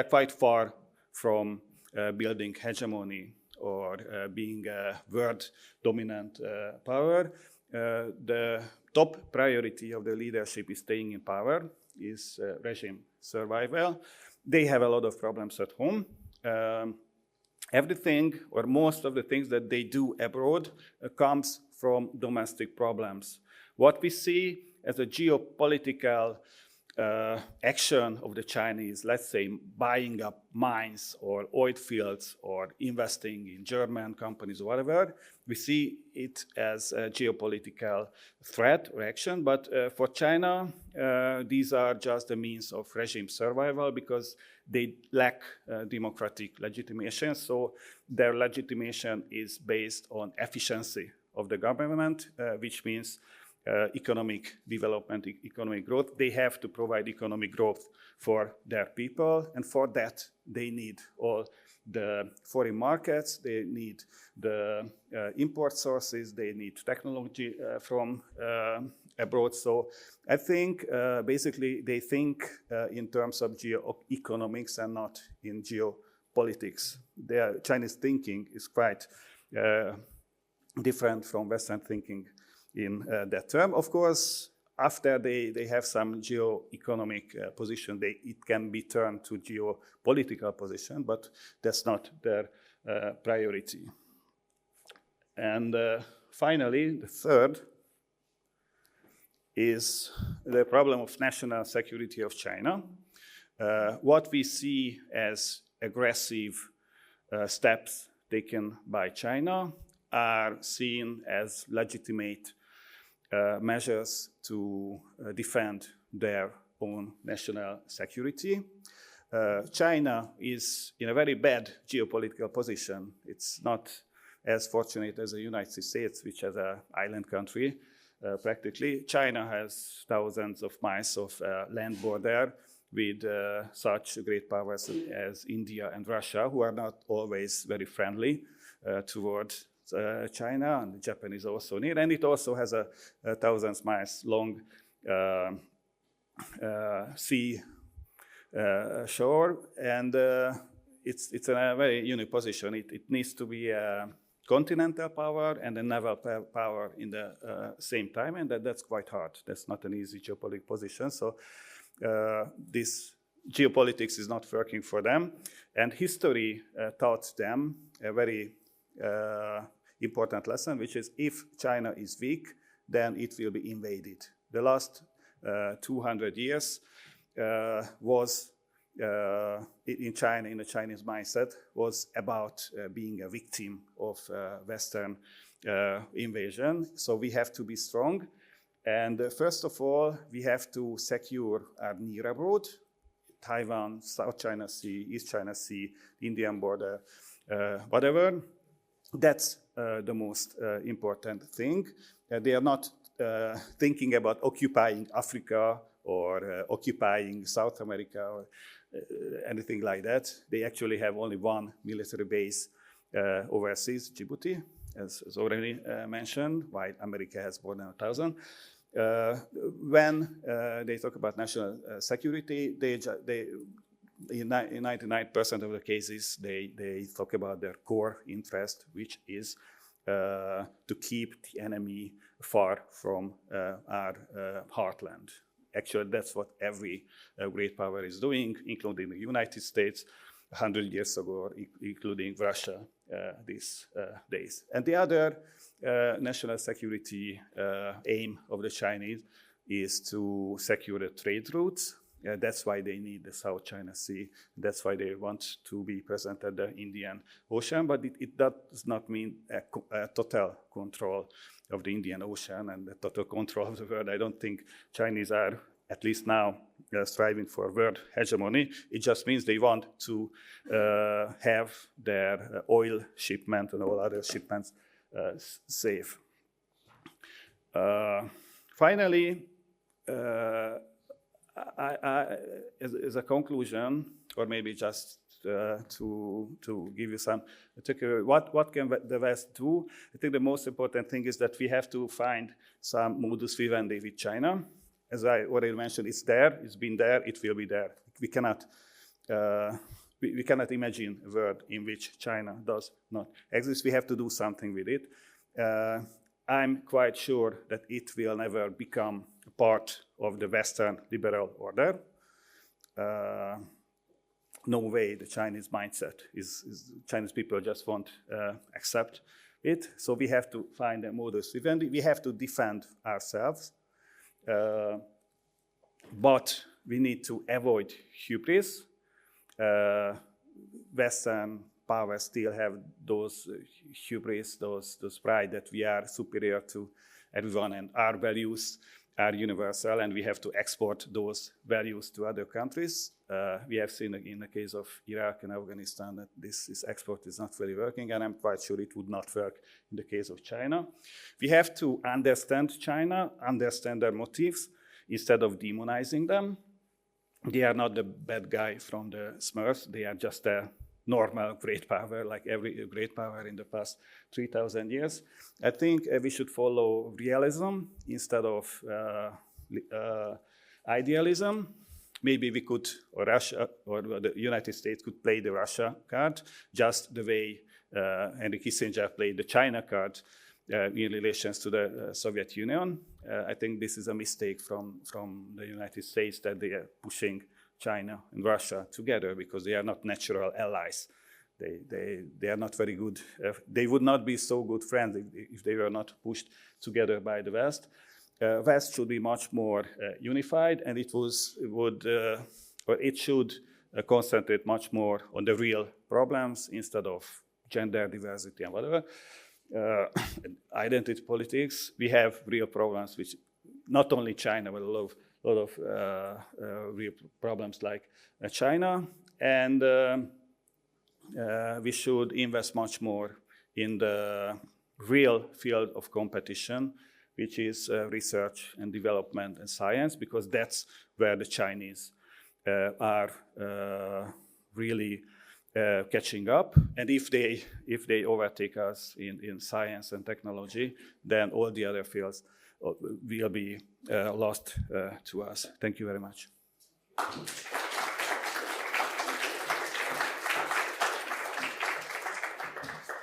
quite far from building hegemony or being a world dominant power. The top priority of the leadership is staying in power, is regime survival. They have a lot of problems at home. Everything, or most of the things that they do abroad comes from domestic problems. What we see as a geopolitical action of the Chinese, let's say buying up mines or oil fields or investing in German companies or whatever, we see it as a geopolitical threat or action. But for China, these are just the means of regime survival, because they lack democratic legitimation. So their legitimation is based on efficiency of the government, which means economic development, economic growth. They have to provide economic growth for their people, and for that they need all the foreign markets, they need the import sources, they need technology from abroad. So I think basically they think in terms of geoeconomics and not in geopolitics. Their Chinese thinking is quite different from Western thinking in that term. Of course, after they have some geoeconomic position, it can be turned to geopolitical position, but that's not their priority. And finally, the third is the problem of national security of China. What we see as aggressive steps taken by China are seen as legitimate measures to defend their own national security. China is in a very bad geopolitical position. It's not as fortunate as the United States, which is an island country, practically. China has thousands of miles of land border with such great powers as India and Russia, who are not always very friendly toward China, and the Japanese also near, and it also has a thousands miles long sea shore, and it's in a very unique position. It needs to be a continental power and a naval power in the same time, and that's quite hard. That's not an easy geopolitical position. So this geopolitics is not working for them, and history taught them a very important lesson, which is if China is weak, then it will be invaded. The last 200 years was in China, in the Chinese mindset, was about being a victim of Western invasion. So we have to be strong. And first of all, we have to secure our near abroad, Taiwan, South China Sea, East China Sea, Indian border, whatever. That's the most important thing. They are not thinking about occupying Africa or occupying South America or anything like that. They actually have only one military base overseas, Djibouti, as already mentioned, while America has more than 1,000. When they talk about national security, in 99% of the cases, they talk about their core interest, which is to keep the enemy far from our heartland. Actually, that's what every great power is doing, including the United States 100 years ago, or including Russia these days. And the other national security aim of the Chinese is to secure the trade routes. That's why they need the South China Sea. That's why they want to be present at the Indian Ocean. But it does not mean a total control of the Indian Ocean and the total control of the world. I don't think Chinese are, at least now, striving for world hegemony. It just means they want to have their oil shipment and all other shipments safe. Finally, as a conclusion, or maybe just to give you some particular, what can the West do? I think the most important thing is that we have to find some modus vivendi with China. As I already mentioned, it's there, it's been there, it will be there. We cannot imagine a world in which China does not exist. We have to do something with it. I'm quite sure that it will never become a part of the Western liberal order. No way the Chinese mindset is Chinese people just won't accept it. So we have to find a modus vivendi. We have to defend ourselves. But we need to avoid hubris. Western powers still have those hubris, those pride that we are superior to everyone and our values are universal, and we have to export those values to other countries. We have seen in the case of Iraq and Afghanistan that this export is not really working, and I'm quite sure it would not work in the case of China. We have to understand China, understand their motives, instead of demonizing them. They are not the bad guy from the Smurfs. They are just a normal great power, like every great power in the past 3,000 years. I think we should follow realism instead of idealism. Maybe we could, or Russia, or the United States could play the Russia card, just the way Henry Kissinger played the China card in relations to the Soviet Union. I think this is a mistake from the United States that they are pushing China and Russia together because they are not natural allies. They are not very good. They would not be so good friends if they were not pushed together by the West. West should be much more unified, and it should concentrate much more on the real problems instead of gender diversity and whatever. Identity politics. We have real problems, which not only China, but a lot of real problems like China, and we should invest much more in the real field of competition, which is research and development and science, because that's where the Chinese are really catching up. And if they overtake us in science and technology, then all the other fields will be lost to us. Thank you very much.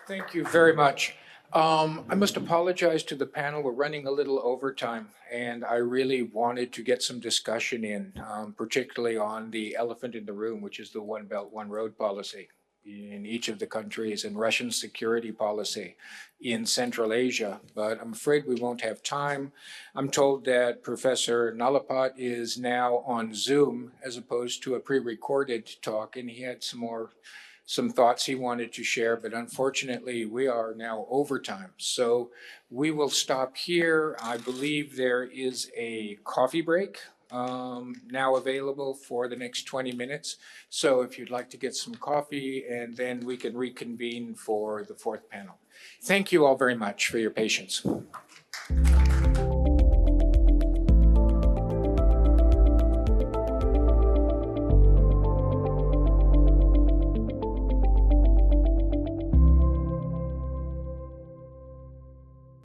Thank you very much. I must apologize to the panel. We're running a little overtime, and I really wanted to get some discussion in, particularly on the elephant in the room, which is the One Belt, One Road policy in each of the countries and Russian security policy in Central Asia. But I'm afraid we won't have time. I'm told that Professor Nalapat is now on Zoom as opposed to a pre-recorded talk, and he had some thoughts he wanted to share, but unfortunately we are now overtime. So we will stop here. I believe there is a coffee break now available for the next 20 minutes. So if you'd like to get some coffee, and then we can reconvene for the fourth panel. Thank you all very much for your patience.